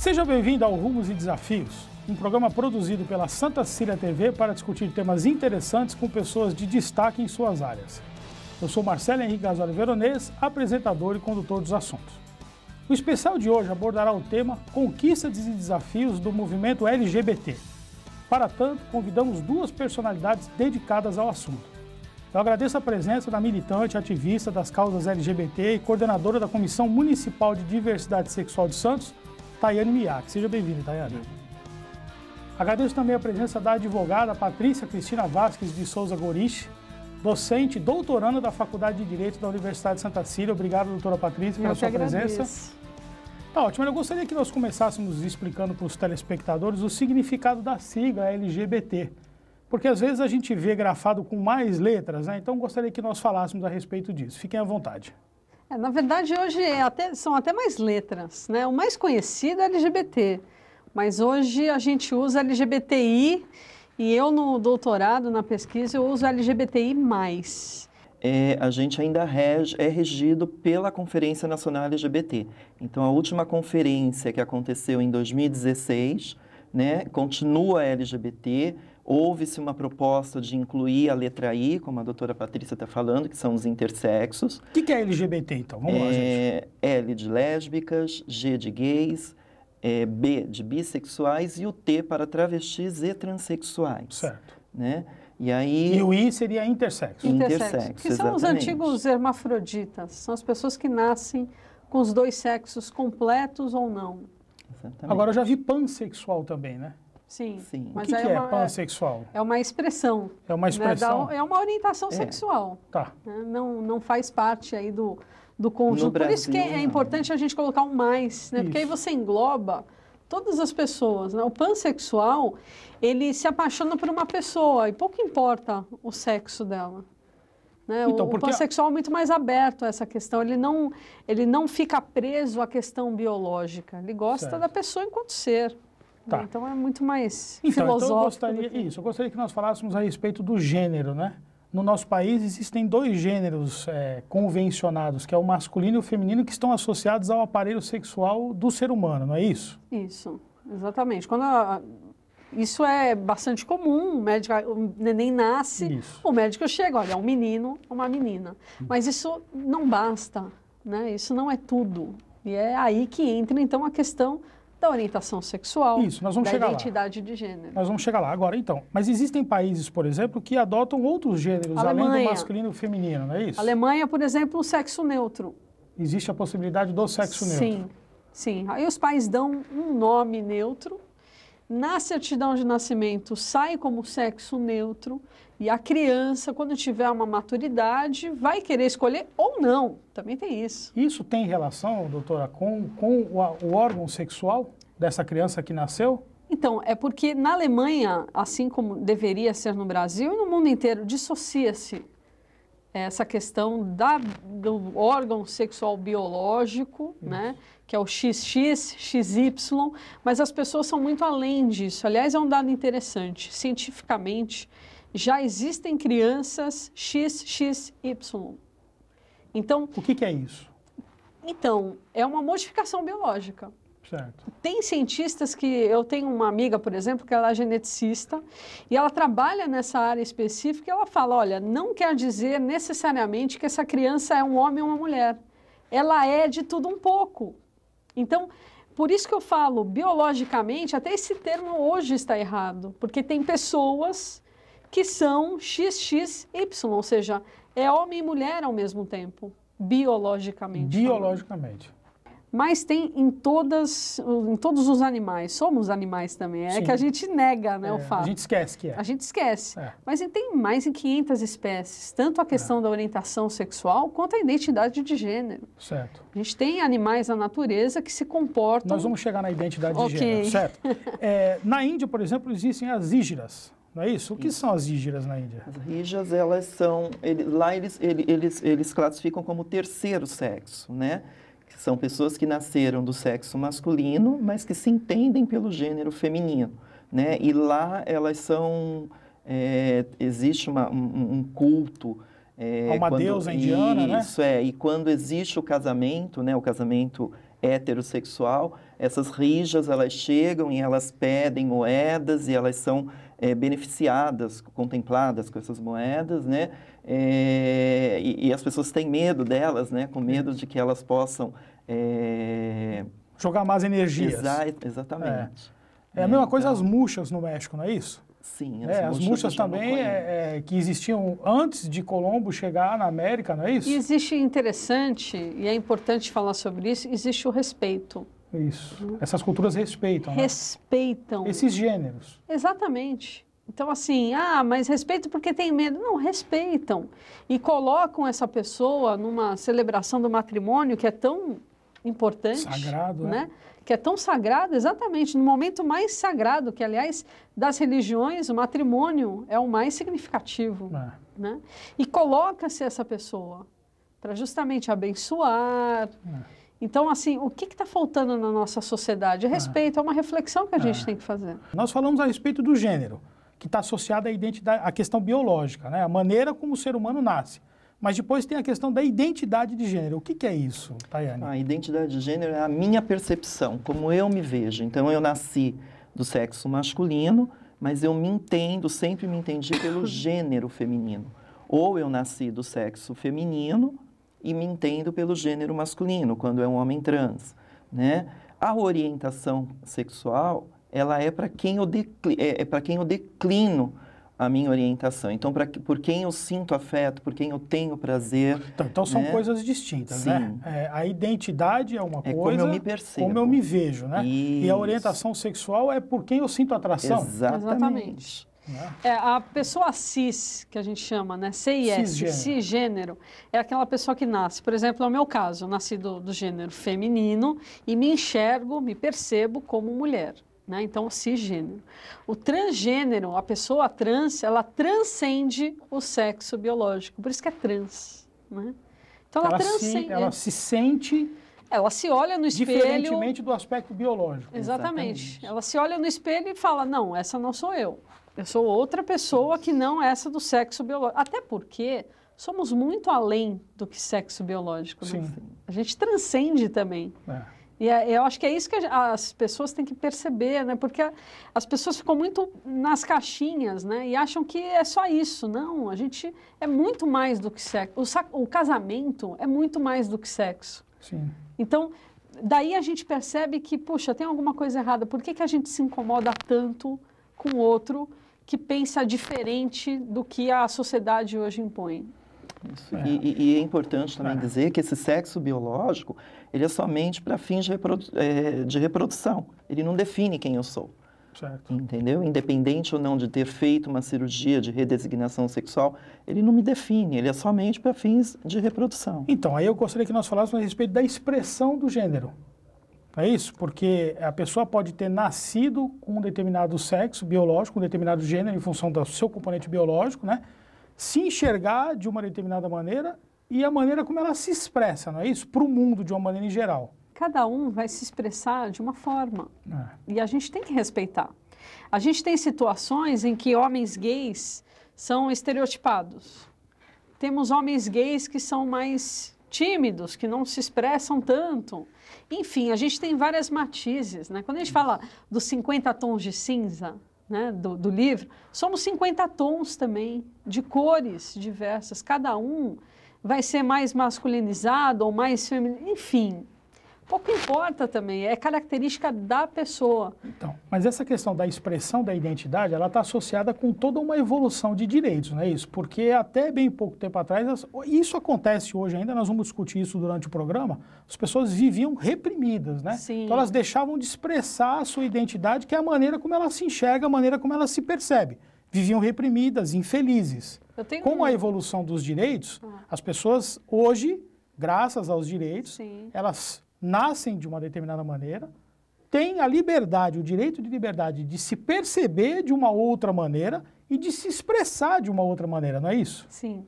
Seja bem-vindo ao Rumos e Desafios, um programa produzido pela Santa Cecília TV para discutir temas interessantes com pessoas de destaque em suas áreas. Eu sou Marcelo Henrique Gasoli Veronês, apresentador e condutor dos assuntos. O especial de hoje abordará o tema Conquistas e Desafios do movimento LGBT. Para tanto, convidamos duas personalidades dedicadas ao assunto. Eu agradeço a presença da militante ativista das causas LGBT e coordenadora da Comissão Municipal de Diversidade Sexual de Santos, Tayane Miak. Seja bem-vinda, Tayane. Agradeço também a presença da advogada Patrícia Cristina Vasques de Souza Gorich, docente e doutoranda da Faculdade de Direito da Universidade de Santa Cecília. Obrigado, doutora Patrícia, pela sua presença. Tá ótimo. Eu gostaria que nós começássemos explicando para os telespectadores o significado da sigla LGBT, porque às vezes a gente vê grafado com mais letras, né? Então gostaria que nós falássemos a respeito disso. Fiquem à vontade. Na verdade, hoje são até mais letras, né? O mais conhecido é LGBT, mas hoje a gente usa LGBTI e eu no doutorado, na pesquisa, eu uso LGBTI+. A gente ainda é regido pela Conferência Nacional LGBT. Então, a última conferência que aconteceu em 2016, né, continua LGBT. Houve-se uma proposta de incluir a letra I, como a doutora Patrícia está falando, que são os intersexos. O que é LGBT, então? Vamos lá, gente. L de lésbicas, G de gays, B de bissexuais e o T para travestis e transexuais. Certo. Né? E o I seria intersexo. Intersexo, que são os antigos hermafroditas, são as pessoas que nascem com os dois sexos completos ou não. Exatamente. Agora, eu já vi pansexual também, né? Sim. Mas o que é pansexual? É uma expressão. É uma expressão? É uma orientação sexual. Tá. Não faz parte aí do conjunto. Brasil, por isso que é importante a gente colocar um mais, né? Porque aí você engloba todas as pessoas, né? O pansexual, ele se apaixona por uma pessoa e pouco importa o sexo dela. Né? Então, o pansexual é muito mais aberto a essa questão, ele não fica preso à questão biológica, ele gosta da pessoa enquanto ser. Tá. Então é muito mais filosófico. Eu gostaria que nós falássemos a respeito do gênero, né? No nosso país existem dois gêneros convencionados, que é o masculino e o feminino, que estão associados ao aparelho sexual do ser humano, não é isso? Isso, exatamente. Isso é bastante comum, o neném nasce, o médico chega, olha, é um menino, uma menina. Mas isso não basta, né? Isso não é tudo. E é aí que entra, então, a questão da orientação sexual, da identidade de gênero. Nós vamos chegar lá. Agora, então, mas existem países, por exemplo, que adotam outros gêneros, além do masculino e do feminino, não é isso? Alemanha, por exemplo, o sexo neutro. Existe a possibilidade do sexo neutro? Sim. Aí os pais dão um nome neutro, na certidão de nascimento sai como sexo neutro, e a criança, quando tiver uma maturidade, vai querer escolher ou não. Também tem isso. Isso tem relação, doutora, com o órgão sexual dessa criança que nasceu? Então, é porque na Alemanha, assim como deveria ser no Brasil e no mundo inteiro, dissocia-se essa questão do órgão sexual biológico, né, que é o XX, XY, mas as pessoas são muito além disso. Aliás, é um dado interessante. Cientificamente, já existem crianças XXY. Então, o que é isso? Então, é uma modificação biológica. Certo. Tem cientistas que... Eu tenho uma amiga, por exemplo, que ela é geneticista, e ela trabalha nessa área específica, e ela fala, olha, não quer dizer necessariamente que essa criança é um homem ou uma mulher. Ela é de tudo um pouco. Então, por isso que eu falo, biologicamente, até esse termo hoje está errado, porque tem pessoas que são XXY, ou seja, é homem e mulher ao mesmo tempo, biologicamente. Biologicamente. Mas tem em todos os animais, somos animais também, que a gente nega, né, o fato. A gente esquece que é. A gente esquece, mas tem mais de 500 espécies, tanto a questão da orientação sexual quanto a identidade de gênero. Certo. A gente tem animais na natureza que se comportam... Nós vamos chegar na identidade de gênero, certo? Na Índia, por exemplo, existem as ígiras, não é isso? O que são as ígiras na Índia? As ígiras, elas são... Lá eles classificam como terceiro sexo, né? Que são pessoas que nasceram do sexo masculino, mas que se entendem pelo gênero feminino, né? E lá elas são... existe um culto... uma deusa indiana, né? Isso, e quando existe o casamento, né? O casamento heterossexual, essas rijas, elas chegam e elas pedem moedas e elas são beneficiadas, contempladas com essas moedas, né? E as pessoas têm medo delas, né? Com medo de que elas possam... jogar mais energias. Exatamente. É a mesma coisa as muxas no México, não é isso? Sim, as muxas também que existiam antes de Colombo chegar na América, não é isso? E existe interessante, e é importante falar sobre isso, existe o respeito. Isso. Essas culturas respeitam, né? Respeitam. Esses gêneros. Exatamente. Então, assim, mas respeito porque tem medo. Não, respeitam. E colocam essa pessoa numa celebração do matrimônio que é tão importante. Sagrado, né? Que é tão sagrado, exatamente, no momento mais sagrado, que, aliás, das religiões, o matrimônio é o mais significativo. Né? E coloca-se essa pessoa para justamente abençoar. Então, assim, o que está faltando na nossa sociedade? Respeito, é uma reflexão que a gente tem que fazer. Nós falamos a respeito do gênero, que está associado à identidade, à questão biológica, né? A maneira como o ser humano nasce. Mas depois tem a questão da identidade de gênero. O que é isso, Tayane? A identidade de gênero é a minha percepção, como eu me vejo. Então, eu nasci do sexo masculino, mas eu me entendo, sempre me entendi pelo gênero feminino. Ou eu nasci do sexo feminino e me entendo pelo gênero masculino, quando é um homem trans, né? A orientação sexual, ela é para quem eu declino a minha orientação. Então, por quem eu sinto afeto, por quem eu tenho prazer. Então são coisas distintas, Sim. né? A identidade é uma coisa, como eu me percebo. Como eu me vejo, né? Isso. E a orientação sexual é por quem eu sinto atração. Exatamente. A pessoa cis, que a gente chama, né? CIS, cisgênero, é aquela pessoa que nasce. Por exemplo, é o meu caso, eu nasci do gênero feminino e me enxergo, me percebo como mulher. Né? Então, o cisgênero. O transgênero, a pessoa trans, ela transcende o sexo biológico, por isso que é trans. Né? Então, ela transcende. Ela se sente... Ela se olha no espelho... Diferentemente do aspecto biológico. Exatamente. Ela se olha no espelho e fala, não, essa não sou eu. Eu sou outra pessoa que não essa do sexo biológico. Até porque somos muito além do que sexo biológico. Né? A gente transcende também. E eu acho que é isso que as pessoas têm que perceber, né? Porque as pessoas ficam muito nas caixinhas, né? E acham que é só isso. Não, a gente é muito mais do que sexo. O casamento é muito mais do que sexo. Sim. Então, daí a gente percebe que, puxa, tem alguma coisa errada. Por que a gente se incomoda tanto com o outro que pensa diferente do que a sociedade hoje impõe? Isso. E é importante também dizer que esse sexo biológico, ele é somente para fins de reprodução. Ele não define quem eu sou. Certo. Entendeu? Independente ou não de ter feito uma cirurgia de redesignação sexual, ele não me define, ele é somente para fins de reprodução. Então, aí eu gostaria que nós falássemos a respeito da expressão do gênero. É isso? Porque a pessoa pode ter nascido com um determinado sexo biológico, um determinado gênero em função do seu componente biológico, né? Se enxergar de uma determinada maneira e a maneira como ela se expressa, não é isso? Para o mundo de uma maneira em geral. Cada um vai se expressar de uma forma e a gente tem que respeitar. A gente tem situações em que homens gays são estereotipados. Temos homens gays que são mais tímidos, que não se expressam tanto. Enfim, a gente tem várias matizes, né? Quando a gente fala dos 50 tons de cinza, né, do livro, somos 50 tons também, de cores diversas. Cada um vai ser mais masculinizado ou mais feminino, enfim. Pouco importa também, é característica da pessoa. Então, mas essa questão da expressão da identidade, ela está associada com toda uma evolução de direitos, não é isso? Porque até bem pouco tempo atrás, isso acontece hoje ainda, nós vamos discutir isso durante o programa, as pessoas viviam reprimidas, né? Sim. Então elas deixavam de expressar a sua identidade, que é a maneira como ela se enxerga, a maneira como ela se percebe. Viviam reprimidas, infelizes. Com a evolução dos direitos, as pessoas hoje, graças aos direitos, elas nascem de uma determinada maneira, têm a liberdade, o direito de liberdade de se perceber de uma outra maneira e de se expressar de uma outra maneira, não é isso? Sim.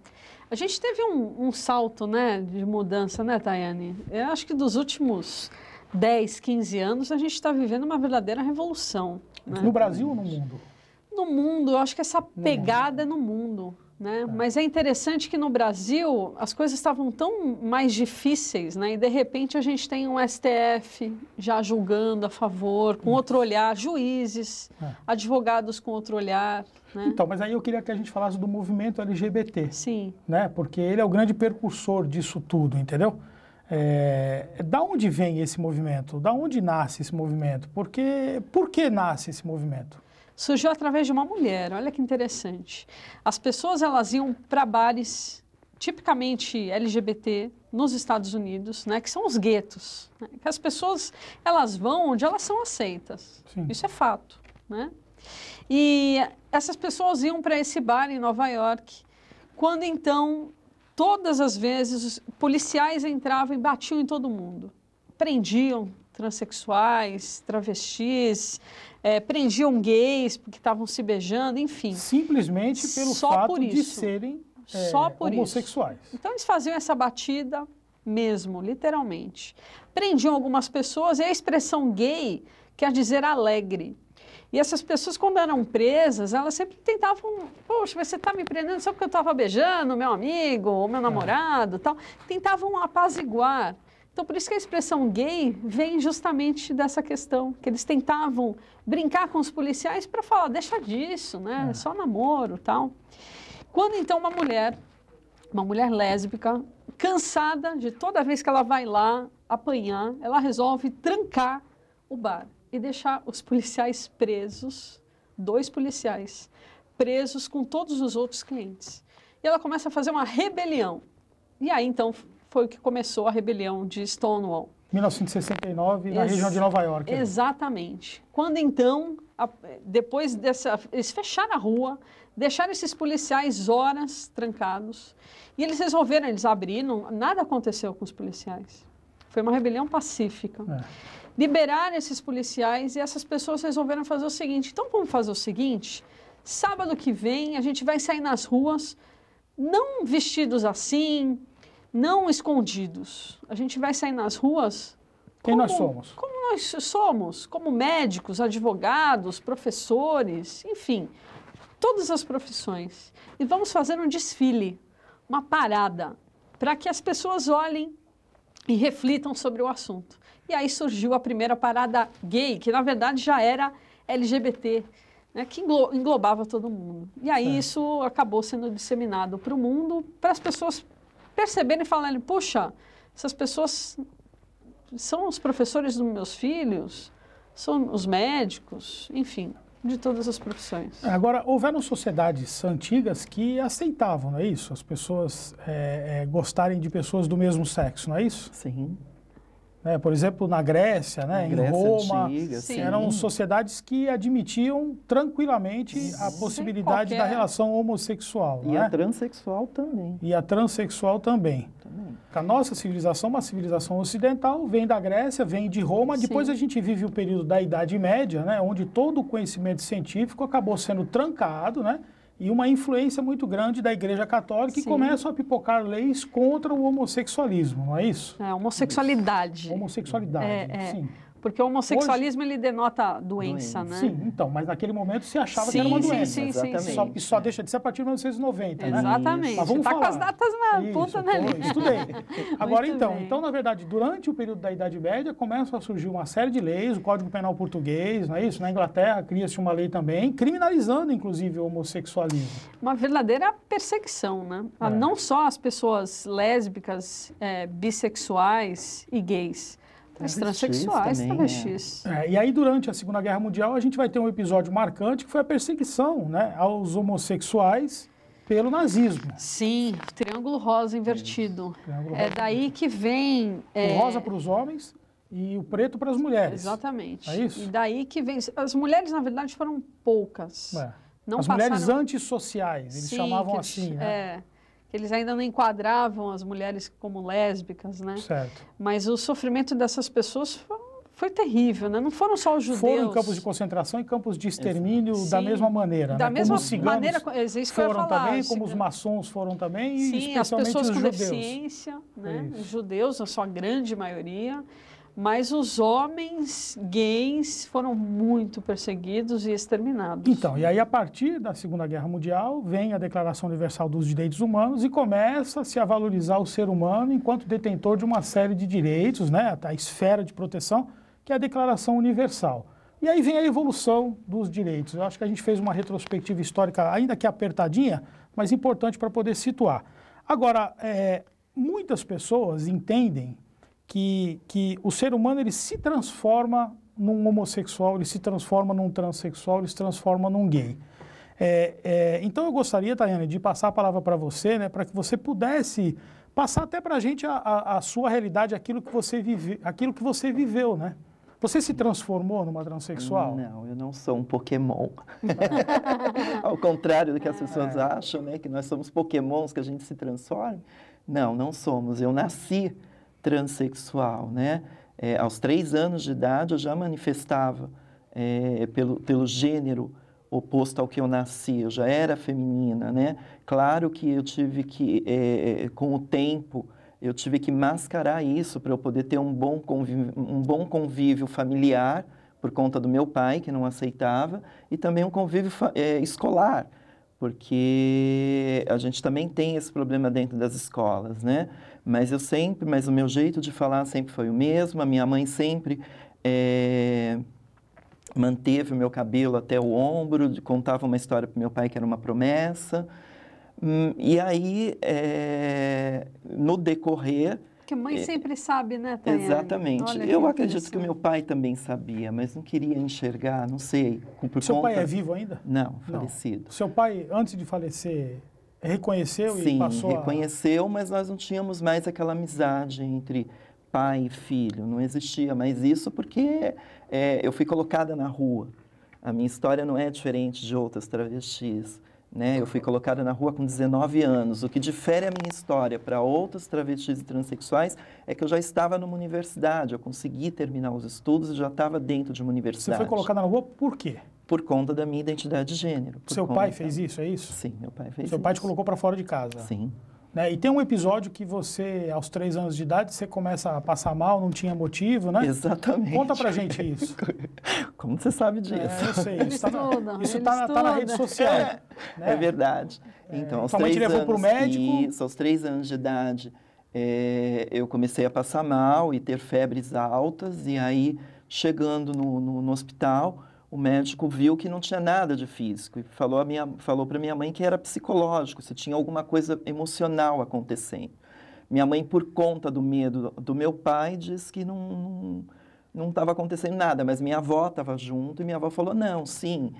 A gente teve um salto, né, de mudança, né, Tayane? Eu acho que dos últimos 10, 15 anos a gente está vivendo uma verdadeira revolução. Né? No Brasil ou no mundo? No mundo, eu acho que essa pegada é no mundo. né? Mas é interessante que no Brasil as coisas estavam tão mais difíceis, né? E de repente a gente tem um STF já julgando a favor, com outro olhar, juízes, advogados com outro olhar, né? Então, mas aí eu queria que a gente falasse do movimento LGBT. Sim. Né? Porque ele é o grande percursor disso tudo, entendeu? Da onde vem esse movimento? Da onde nasce esse movimento? Por que nasce esse movimento? Surgiu através de uma mulher, olha que interessante. As pessoas, elas iam para bares, tipicamente LGBT, nos Estados Unidos, né, que são os guetos, né, que as pessoas, elas vão onde elas são aceitas. Sim. Isso é fato, né? E essas pessoas iam para esse bar em Nova York, quando então, todas as vezes, os policiais entravam e batiam em todo mundo. Prendiam transexuais, travestis, prendiam gays porque estavam se beijando, enfim. Simplesmente pelo fato de serem homossexuais. Então, eles faziam essa batida mesmo, literalmente. Prendiam algumas pessoas e a expressão gay quer dizer alegre. E essas pessoas, quando eram presas, elas sempre tentavam, poxa, você está me prendendo só porque eu estava beijando meu amigo, ou meu namorado, tal. Tentavam apaziguar. Então, por isso que a expressão gay vem justamente dessa questão, que eles tentavam brincar com os policiais para falar, deixa disso, né? É só namoro, tal. Quando, então, uma mulher lésbica, cansada de toda vez que ela vai lá apanhar, ela resolve trancar o bar e deixar os policiais presos, 2 policiais, presos com todos os outros clientes. E ela começa a fazer uma rebelião. E aí, então, foi o que começou a rebelião de Stonewall. 1969, na região de Nova York. Exatamente. Quando, então, depois eles fecharam a rua, deixaram esses policiais horas trancados, e eles resolveram, eles abriram, nada aconteceu com os policiais. Foi uma rebelião pacífica. Liberaram esses policiais e essas pessoas resolveram fazer o seguinte, então vamos fazer o seguinte, sábado que vem a gente vai sair nas ruas, não vestidos assim, não escondidos. A gente vai sair nas ruas... Quem nós somos? Como nós somos, como médicos, advogados, professores, enfim, todas as profissões. E vamos fazer um desfile, uma parada, para que as pessoas olhem e reflitam sobre o assunto. E aí surgiu a primeira parada gay, que na verdade já era LGBT, né, que englobava todo mundo. E aí isso acabou sendo disseminado para o mundo, para as pessoas perceberem e falarem, puxa, essas pessoas são os professores dos meus filhos, são os médicos, enfim, de todas as profissões. Agora, houveram sociedades antigas que aceitavam, não é isso? As pessoas gostarem de pessoas do mesmo sexo, não é isso? Sim. Por exemplo, na Grécia, em Roma, antiga, eram sociedades que admitiam tranquilamente a possibilidade da relação homossexual. E a transexual também. E a transexual também. A nossa civilização, uma civilização ocidental, vem da Grécia, vem de Roma. Depois a gente vive o período da Idade Média, onde todo o conhecimento científico acabou sendo trancado, e uma influência muito grande da Igreja Católica, e começam a pipocar leis contra o homossexualismo, não é isso? Homossexualidade. Homossexualidade, sim. Porque o homossexualismo, ele denota doença, né? Sim, então, mas naquele momento se achava que era uma doença. Sim. E só deixa de ser a partir de 1990, né? Exatamente. Mas vamos falar. Com as datas na ponta, né? Estudei. Agora, então, na verdade, durante o período da Idade Média, começam a surgir uma série de leis, o Código Penal Português, não é isso? Na Inglaterra, cria-se uma lei também, criminalizando, inclusive, o homossexualismo. Uma verdadeira perseguição, né? Não só as pessoas lésbicas, bissexuais e gays, as transexuais, travestis. E aí, durante a Segunda Guerra Mundial, a gente vai ter um episódio marcante, que foi a perseguição, aos homossexuais pelo nazismo. Sim, o Triângulo Rosa invertido. Daí que vem... O rosa para os homens e o preto para as mulheres. Exatamente. É isso? E daí que vem... As mulheres, na verdade, foram poucas. As mulheres antissociais, eles chamavam assim, Eles ainda não enquadravam as mulheres como lésbicas, né? Certo. Mas o sofrimento dessas pessoas foi terrível, né? Não foram só os judeus. Foram em campos de concentração e campos de extermínio da mesma maneira. Da mesma como os ciganos maneira, isso que eu ia foram falar, também, como os maçons foram também, e as especialmente pessoas os com judeus. deficiência, né? Os judeus, a sua grande maioria. Mas os homens gays foram muito perseguidos e exterminados. Então, e aí a partir da Segunda Guerra Mundial vem a Declaração Universal dos Direitos Humanos e começa-se a valorizar o ser humano enquanto detentor de uma série de direitos, né, a esfera de proteção, que é a Declaração Universal. E aí vem a evolução dos direitos. Eu acho que a gente fez uma retrospectiva histórica, ainda que apertadinha, mas importante para poder situar. Agora, muitas pessoas entendem que o ser humano ele se transforma num homossexual, ele se transforma num transexual, ele se transforma num gay. Então eu gostaria, Tayane, de passar a palavra para você, né, para que você pudesse passar até para a gente a sua realidade, aquilo que você viveu, né? Você se transformou numa transexual? Não, eu não sou um Pokémon. Ao contrário do que as pessoas acham, né, que nós somos Pokémons, que a gente se transforma. Não, não somos. Eu nasci transexual, né? Aos 3 anos de idade eu já manifestava pelo gênero oposto ao que eu nasci, eu já era feminina, né? Claro que eu tive que, com o tempo, eu tive que mascarar isso para eu poder ter um bom convívio familiar, por conta do meu pai, que não aceitava, e também um convívio escolar, porque a gente também tem esse problema dentro das escolas, né? Mas o meu jeito de falar sempre foi o mesmo, a minha mãe sempre manteve o meu cabelo até o ombro, contava uma história para o meu pai que era uma promessa. E aí, no decorrer... Porque mãe sempre sabe, né, Tayane? Exatamente. Eu acredito que o meu pai também sabia, mas não queria enxergar, não sei. Seu pai é vivo ainda? Não, falecido. Não. Seu pai, antes de falecer, reconheceu Sim, e passou reconheceu, mas nós não tínhamos mais aquela amizade entre pai e filho. Não existia mais isso porque eu fui colocada na rua. A minha história não é diferente de outras travestis, né? Eu fui colocada na rua com 19 anos. O que difere a minha história para outros travestis e transexuais é que eu já estava numa universidade, eu consegui terminar os estudos e já estava dentro de uma universidade. Você foi colocada na rua por quê? Por conta da minha identidade de gênero. Seu pai fez isso, é isso? Sim, meu pai fez isso. Seu pai te colocou para fora de casa? Sim. Né? E tem um episódio que você, aos 3 anos de idade, você começa a passar mal, não tinha motivo, né? Exatamente. Conta pra gente isso. Como você sabe disso? Eu sei. Isso está na rede social. Né? É verdade. Então, aos 3 mãe te levou para o médico? Isso, aos 3 anos de idade, eu comecei a passar mal e ter febres altas. E aí, chegando no hospital, o médico viu que não tinha nada de físico e falou para minha mãe que era psicológico, se tinha alguma coisa emocional acontecendo. Minha mãe, por conta do medo do meu pai, disse que não estava acontecendo nada, mas minha avó estava junto e minha avó falou, não, sim,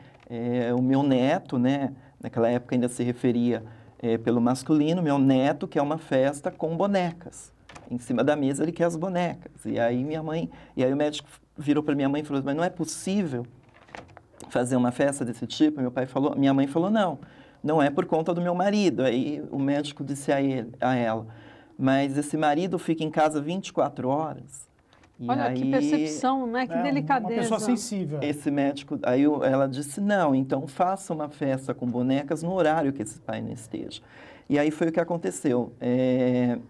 o meu neto, né, naquela época ainda se referia pelo masculino, meu neto quer uma festa com bonecas. Em cima da mesa ele quer as bonecas. E aí o médico virou para minha mãe e falou, mas não é possível fazer uma festa desse tipo? Minha mãe falou, não é por conta do meu marido. Aí o médico disse a ela, mas esse marido fica em casa 24 horas. E olha, que percepção, né? Que delicadeza. Uma pessoa sensível. Ela disse, não, então faça uma festa com bonecas no horário que esse pai não esteja. E aí foi o que aconteceu.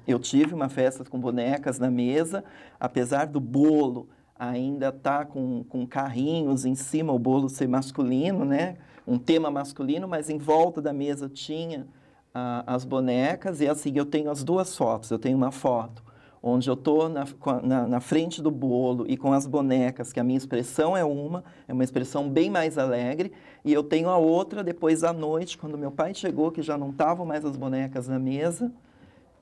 Eu tive uma festa com bonecas na mesa, apesar do bolo ainda tá com carrinhos em cima, o bolo ser masculino, né? Um tema masculino, mas em volta da mesa tinha as bonecas. E assim, eu tenho as 2 fotos. Eu tenho uma foto onde eu estou na frente do bolo e com as bonecas, que a minha expressão é uma expressão bem mais alegre. E eu tenho a outra depois à noite, quando meu pai chegou, que já não estavam mais as bonecas na mesa.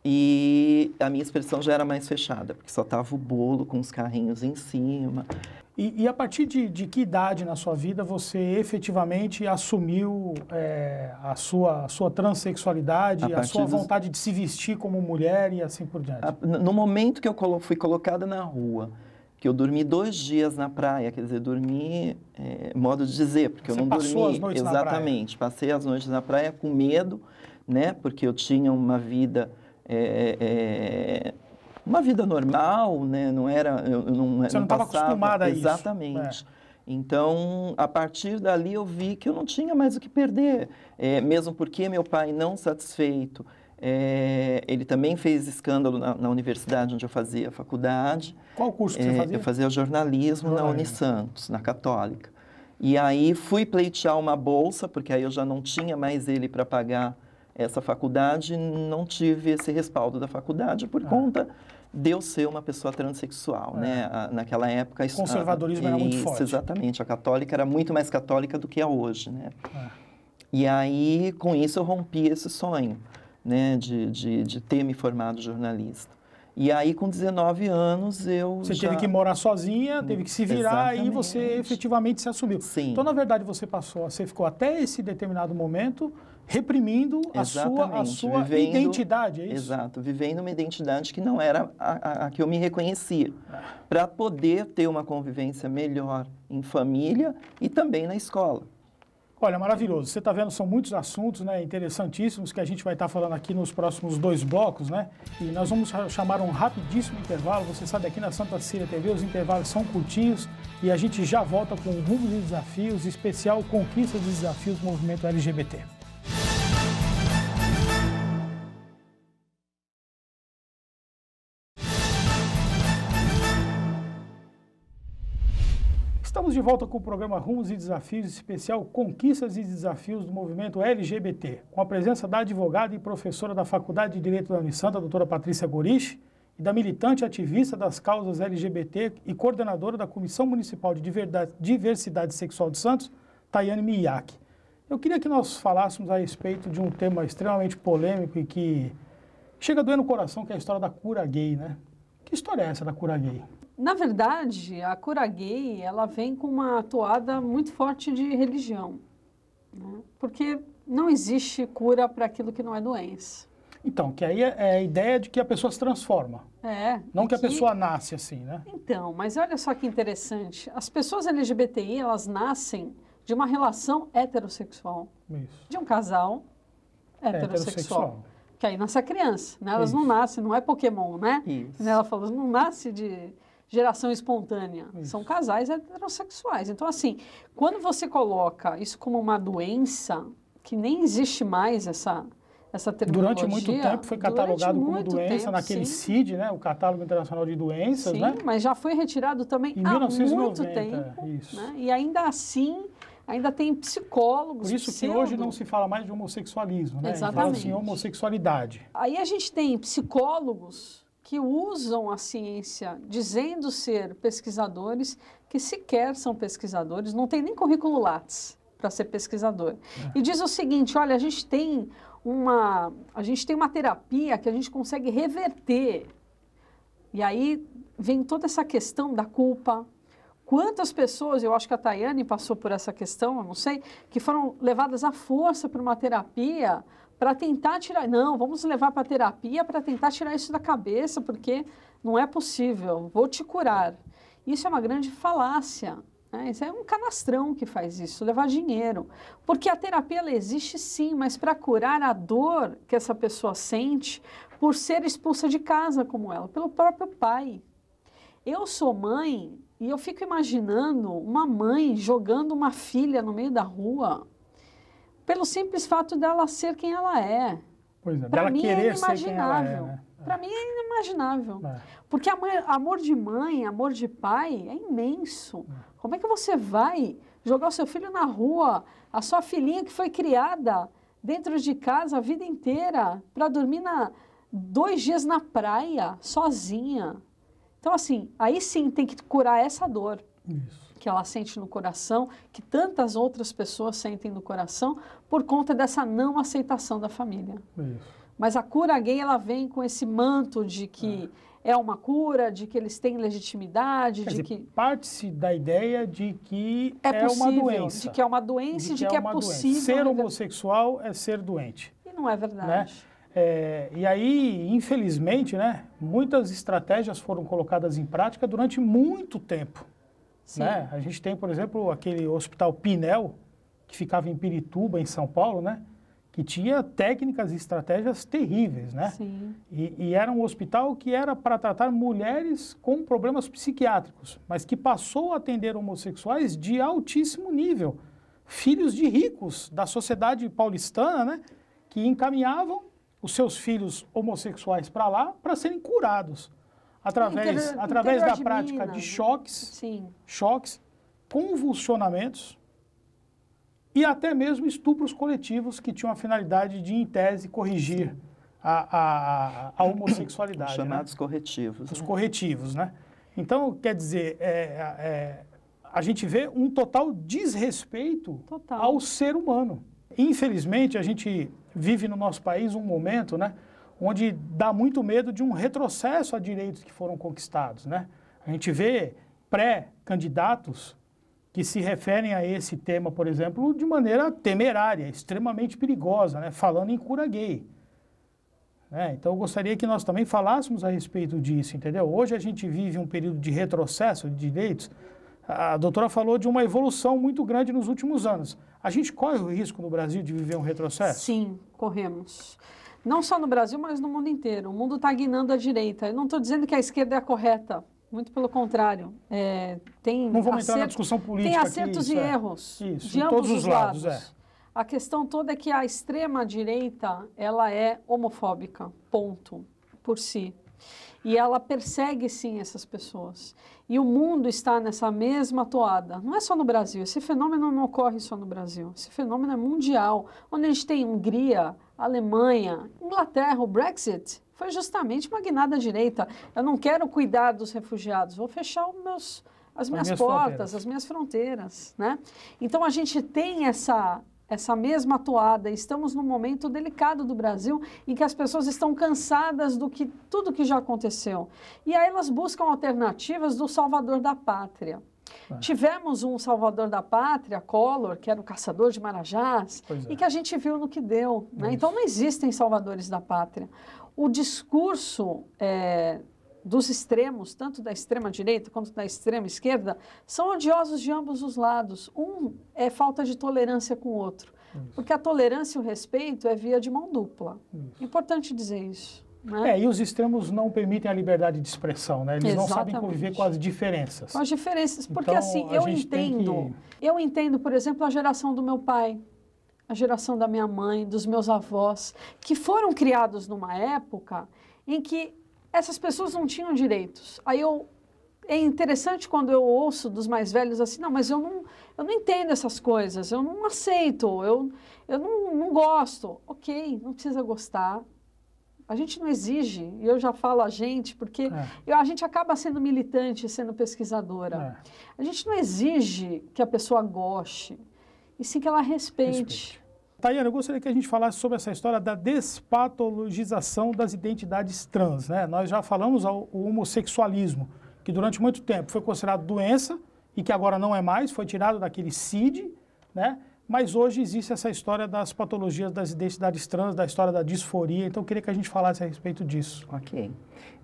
E a minha expressão já era mais fechada, porque só estava o bolo com os carrinhos em cima. E a partir de que idade na sua vida você efetivamente assumiu a sua transexualidade, a sua vontade de se vestir como mulher e assim por diante? No momento que eu fui colocada na rua, que eu dormi 2 dias na praia, quer dizer, dormi, modo de dizer, porque eu não dormi. Você passou as noites na praia? Exatamente, passei as noites na praia com medo, né, porque eu tinha uma vida... uma vida normal, né? Você não estava acostumada a isso. Exatamente. Então, a partir dali eu vi que eu não tinha mais o que perder. Mesmo porque meu pai, não satisfeito Ele também fez escândalo na universidade onde eu fazia faculdade. Qual curso que você fazia? Eu fazia jornalismo na Unisantos, na Católica. E aí fui pleitear uma bolsa, porque aí eu já não tinha mais ele para pagar essa faculdade, não tive esse respaldo da faculdade por conta de eu ser uma pessoa transexual, né? Naquela época... O conservadorismo era muito forte. Exatamente, a católica era muito mais católica do que é hoje, né? E aí, com isso, eu rompi esse sonho, né? De ter me formado jornalista. E aí, com 19 anos, eu teve que morar sozinha, teve que se virar, e você efetivamente se assumiu. Sim. Então, na verdade, você ficou até esse determinado momento reprimindo a sua identidade, é isso? Exato, vivendo uma identidade que não era a que eu me reconhecia, para poder ter uma convivência melhor em família e também na escola. Olha, maravilhoso. Você está vendo, são muitos assuntos, né, interessantíssimos que a gente vai estar falando aqui nos próximos 2 blocos, né? E nós vamos chamar um rapidíssimo intervalo. Você sabe, aqui na Santa Cília TV os intervalos são curtinhos e a gente já volta com Rumos e Desafios, especial Conquistas e Desafios do Movimento LGBT. Estamos de volta com o programa Rumos e Desafios, especial Conquistas e Desafios do Movimento LGBT, com a presença da advogada e professora da Faculdade de Direito da Unisanta, a doutora Patrícia Goriche, e da militante ativista das causas LGBT e coordenadora da Comissão Municipal de Diversidade Sexual de Santos, Tayane Miyake. Eu queria que nós falássemos a respeito de um tema extremamente polêmico e que chega a doer no coração, que é a história da cura gay, né? Que história é essa da cura gay? Na verdade, a cura gay, ela vem com uma toada muito forte de religião, né? Porque não existe cura para aquilo que não é doença. Então, que aí é a ideia de que a pessoa se transforma. Não que a pessoa nasce assim, né? Então, mas olha só que interessante. As pessoas LGBTI, elas nascem de uma relação heterossexual. Isso. De um casal heterossexual. Que aí nasce a criança, né? Elas não nascem, não é Pokémon, né? Isso. Ela falou, não nasce de geração espontânea. Isso. São casais heterossexuais. Então, assim, quando você coloca isso como uma doença, que nem existe mais essa terminologia. Durante muito tempo foi catalogado como doença naquele CID, né? O Catálogo Internacional de Doenças, sim, né? Mas já foi retirado também em há 1990, muito tempo. Isso. Né? E ainda assim, ainda tem psicólogos. Por isso que hoje não se fala mais de homossexualismo, né? Exatamente. Fala assim, homossexualidade. Aí a gente tem psicólogos que usam a ciência dizendo ser pesquisadores, que sequer são pesquisadores, não tem nem currículo Lattes para ser pesquisador. E diz o seguinte, olha, a gente tem uma terapia que a gente consegue reverter. E aí vem toda essa questão da culpa. Quantas pessoas, eu acho que a Tayane passou por essa questão, eu não sei, que foram levadas à força por uma terapia para tentar tirar... Não, vamos levar para a terapia para tentar tirar isso da cabeça, porque não é possível, vou te curar. Isso é uma grande falácia. Isso é um canastrão que faz isso, levar dinheiro. Porque a terapia ela existe sim, mas para curar a dor que essa pessoa sente por ser expulsa de casa como ela, pelo próprio pai. Eu sou mãe e eu fico imaginando uma mãe jogando uma filha no meio da rua pelo simples fato dela ser quem ela é. Pois é, para mim querer é inimaginável. Né? Para mim é inimaginável. Porque amor de mãe, amor de pai é imenso. Como é que você vai jogar o seu filho na rua, a sua filhinha que foi criada dentro de casa a vida inteira, para dormir 2 dias na praia, sozinha? Então, assim, aí sim tem que curar essa dor. Isso. Que ela sente no coração, que tantas outras pessoas sentem no coração, por conta dessa não aceitação da família. Isso. Mas a cura gay, ela vem com esse manto de que é uma cura, de que eles têm legitimidade, Quer de dizer, que... Parte-se da ideia de que é uma doença. De que é uma doença e de que é possível... Ser homossexual é ser doente. E não é verdade. Né? E aí, infelizmente, né, muitas estratégias foram colocadas em prática durante muito tempo. Né? A gente tem, por exemplo, aquele hospital Pinel, que ficava em Pirituba, em São Paulo, né? Que tinha técnicas e estratégias terríveis, né? Sim. E era um hospital que era para tratar mulheres com problemas psiquiátricos, mas que passou a atender homossexuais de altíssimo nível, filhos de ricos da sociedade paulistana, né? Que encaminhavam os seus filhos homossexuais para lá para serem curados através da prática de choques, convulsionamentos e até mesmo estupros coletivos que tinham a finalidade de, em tese, corrigir a homossexualidade. Os chamados corretivos. Os corretivos, né? Então, quer dizer, a gente vê um total desrespeito ao ser humano. Infelizmente, a gente vive no nosso país um momento, né, onde dá muito medo de um retrocesso a direitos que foram conquistados, né? A gente vê pré-candidatos que se referem a esse tema, por exemplo, de maneira temerária, extremamente perigosa, né, falando em cura gay. Então, eu gostaria que nós também falássemos a respeito disso, entendeu? Hoje a gente vive um período de retrocesso de direitos. A doutora falou de uma evolução muito grande nos últimos anos. A gente corre o risco no Brasil de viver um retrocesso? Sim, corremos. Não só no Brasil, mas no mundo inteiro. O mundo está guinando à direita. Eu não estou dizendo que a esquerda é a correta. Muito pelo contrário. Não vamos entrar na discussão política. Tem acertos e erros de ambos os lados. A questão toda é que a extrema-direita, ela é homofóbica, ponto, por si. E ela persegue, sim, essas pessoas. E o mundo está nessa mesma toada. Não é só no Brasil, esse fenômeno não ocorre só no Brasil. Esse fenômeno é mundial. Onde a gente tem Hungria, Alemanha, Inglaterra, o Brexit, foi justamente uma guinada à direita. Eu não quero cuidar dos refugiados, vou fechar as minhas portas, as minhas fronteiras, né? Então, a gente tem essa mesma toada. Estamos num momento delicado do Brasil em que as pessoas estão cansadas tudo que já aconteceu. E aí elas buscam alternativas do salvador da pátria. Tivemos um salvador da pátria, Collor, que era o caçador de marajás, e que a gente viu no que deu, né? Então não existem salvadores da pátria. O discurso dos extremos, tanto da extrema-direita quanto da extrema-esquerda, são odiosos de ambos os lados. Um é falta de tolerância com o outro, porque a tolerância e o respeito é via de mão dupla. Importante dizer isso. Né? E os extremos não permitem a liberdade de expressão, né? Eles não sabem conviver com as diferenças. Com as diferenças, porque então, assim, eu entendo, por exemplo, a geração do meu pai, a geração da minha mãe, dos meus avós, que foram criados numa época em que essas pessoas não tinham direitos. Aí é interessante quando eu ouço dos mais velhos assim, não, mas eu não entendo essas coisas, eu não aceito, eu não gosto. Ok, não precisa gostar. A gente não exige, e eu já falo a gente, porque a gente acaba sendo militante, sendo pesquisadora. A gente não exige que a pessoa goste, e sim que ela respeite. Tayana, eu gostaria que a gente falasse sobre essa história da despatologização das identidades trans, né? Nós já falamos o homossexualismo, que durante muito tempo foi considerado doença e que agora não é mais, foi tirado daquele CID, né? Mas hoje existe essa história das patologias das identidades trans, da história da disforia, então eu queria que a gente falasse a respeito disso. Ok.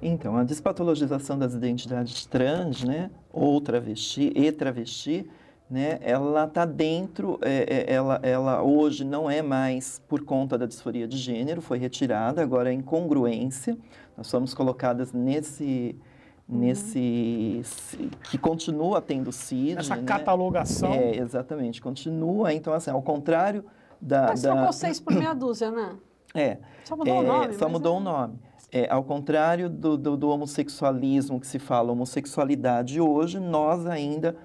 Então, a despatologização das identidades trans, né, ou travesti e travesti, né, ela está dentro, ela hoje não é mais por conta da disforia de gênero, foi retirada, agora é incongruência, nós somos colocadas nesse que continua tendo CID. Essa catalogação. Exatamente, continua, então assim, ao contrário Mas trocou 6 por meia dúzia, né? Só mudou o nome. Só mudou o nome. Ao contrário do homossexualismo que se fala, homossexualidade hoje, nós ainda...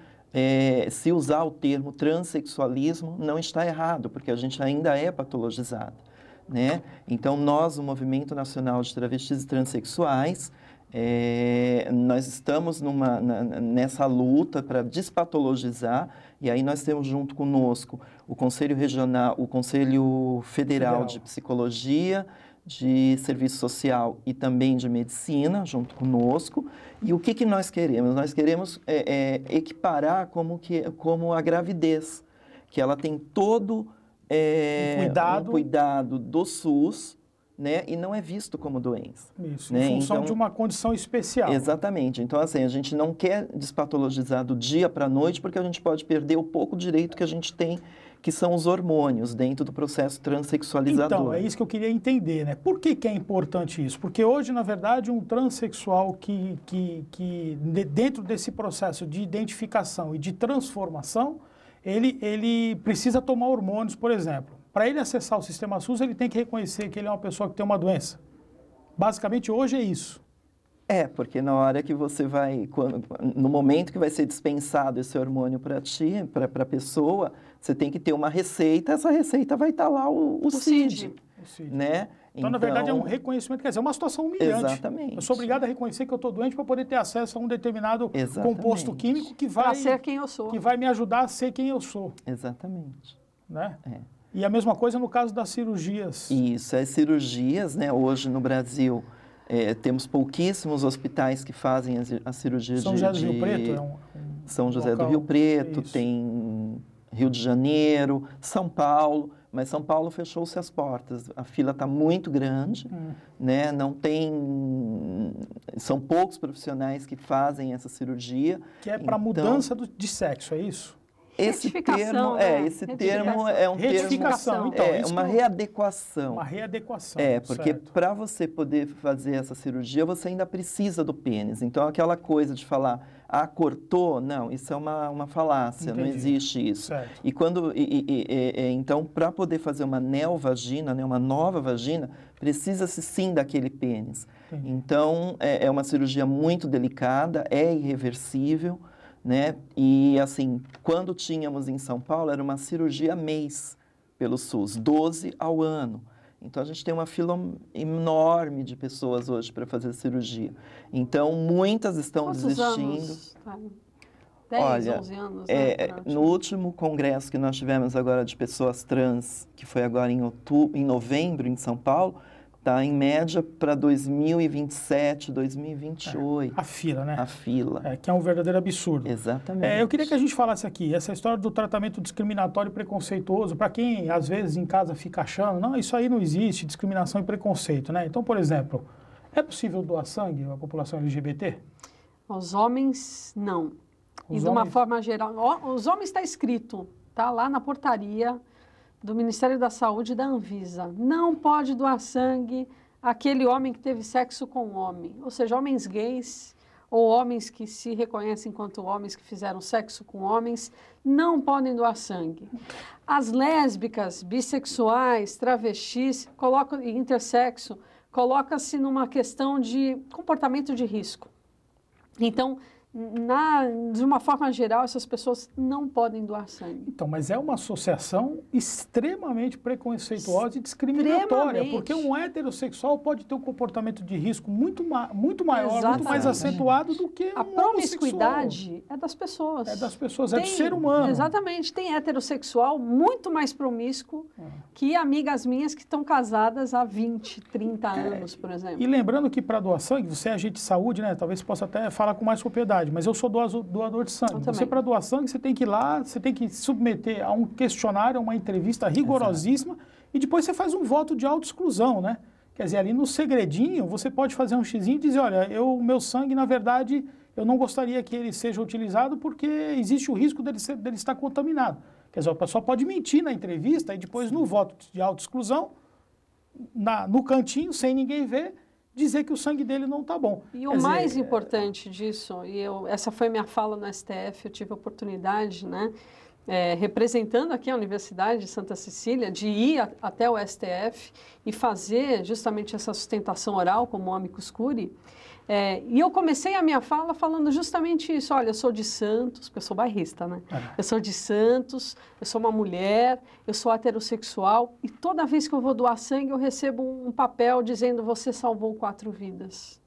se usar o termo transexualismo não está errado, porque a gente ainda é patologizado, né? Então, nós, o Movimento Nacional de Travestis e Transsexuais, nós estamos nessa luta para despatologizar, e aí nós temos junto conosco o Conselho Regional, o Conselho Federal de Psicologia, de Serviço Social e também de Medicina, junto conosco. E o que nós queremos? Nós queremos equiparar como a gravidez, que ela tem todo um cuidado do SUS, né? E não é visto como doença. Isso, né? Em função de uma condição especial. Exatamente. Então, assim, a gente não quer despatologizar do dia para a noite, porque a gente pode perder o pouco direito que a gente tem, que são os hormônios dentro do processo transexualizador. Então, é isso que eu queria entender, né? Por que é importante isso? Porque hoje, na verdade, um transexual que dentro desse processo de identificação e de transformação, ele precisa tomar hormônios, por exemplo. para ele acessar o sistema SUS, ele tem que reconhecer que ele é uma pessoa que tem uma doença. Basicamente, hoje é isso. Porque na hora que você vai, no momento que vai ser dispensado esse hormônio para ti, para a pessoa, você tem que ter uma receita, essa receita vai estar lá o CID, né? Então, na verdade, é um reconhecimento, quer dizer, é uma situação humilhante. Exatamente. Eu sou obrigado a reconhecer que eu estou doente para poder ter acesso a um determinado composto químico que vai... Para ser quem eu sou. Que vai me ajudar a ser quem eu sou. Exatamente. Né? E a mesma coisa no caso das cirurgias. Isso, as cirurgias, né? Hoje no Brasil, temos pouquíssimos hospitais que fazem a cirurgia São José do Rio Preto São José do Rio Preto, tem Rio de Janeiro, São Paulo, mas São Paulo fechou-se as portas. A fila está muito grande, né? Não tem... São poucos profissionais que fazem essa cirurgia. Que é para mudança de sexo, é isso? Esse termo, termo é um retificação, termo, então, uma readequação. Uma readequação. Porque para você poder fazer essa cirurgia, você ainda precisa do pênis. Então, aquela coisa de falar, cortou, não, isso é uma falácia, não existe isso. Certo. Então, para poder fazer uma neovagina, né, uma nova vagina, precisa-se sim daquele pênis. Entendi. Então, é uma cirurgia muito delicada, é irreversível, né? E, assim, quando tínhamos em São Paulo, era uma cirurgia mês pelo SUS, 12 ao ano. Então, a gente tem uma fila enorme de pessoas hoje para fazer cirurgia. Então, muitas estão desistindo. Anos? 10, 11 anos? No último congresso que nós tivemos agora de pessoas trans, que foi agora em novembro, em São Paulo, está em média para 2027, 2028. A fila, né? A fila. Que é um verdadeiro absurdo. Exatamente. Eu queria que a gente falasse aqui, essa história do tratamento discriminatório e preconceituoso, para quem às vezes em casa fica achando, não, isso aí não existe, discriminação e preconceito, né? Então, por exemplo, é possível doar sangue à população LGBT? Os homens, não. De uma forma geral, os homens está escrito, tá lá na portaria do Ministério da Saúde e da Anvisa. Não pode doar sangue àquele homem que teve sexo com homem. Ou seja, homens gays ou homens que se reconhecem enquanto homens que fizeram sexo com homens não podem doar sangue. As lésbicas, bissexuais, travestis, intersexo, coloca-se numa questão de comportamento de risco. Então, de uma forma geral, essas pessoas não podem doar sangue. Então, mas é uma associação extremamente preconceituosa e discriminatória, porque um heterossexual pode ter um comportamento de risco muito maior, muito mais acentuado do que um A promiscuidade é das pessoas. É das pessoas, é do ser humano. Exatamente. Tem heterossexual muito mais promíscuo que amigas minhas que estão casadas há 20, 30 anos, por exemplo. E lembrando que para doar sangue, você é agente de saúde, né? Talvez possa até falar com mais propriedade, mas eu sou doador de sangue. Você, para doar sangue, você tem que ir lá, você tem que se submeter a um questionário, a uma entrevista rigorosíssima, e depois você faz um voto de autoexclusão, né? Quer dizer, ali no segredinho, você pode fazer um xizinho e dizer, olha, o meu sangue, na verdade, eu não gostaria que ele seja utilizado porque existe o risco dele estar contaminado. Quer dizer, a pessoa pode mentir na entrevista e depois no voto de autoexclusão, no cantinho, sem ninguém ver, dizer que o sangue dele não está bom. E o mais importante disso, essa foi minha fala no STF, eu tive a oportunidade, né, representando aqui a Universidade de Santa Cecília, de ir até o STF e fazer justamente essa sustentação oral como amicus curiae. E eu comecei a minha fala falando justamente isso. Olha, eu sou de Santos, porque eu sou bairrista, né? Eu sou de Santos, eu sou uma mulher, eu sou heterossexual, e toda vez que eu vou doar sangue, eu recebo um papel dizendo você salvou 4 vidas.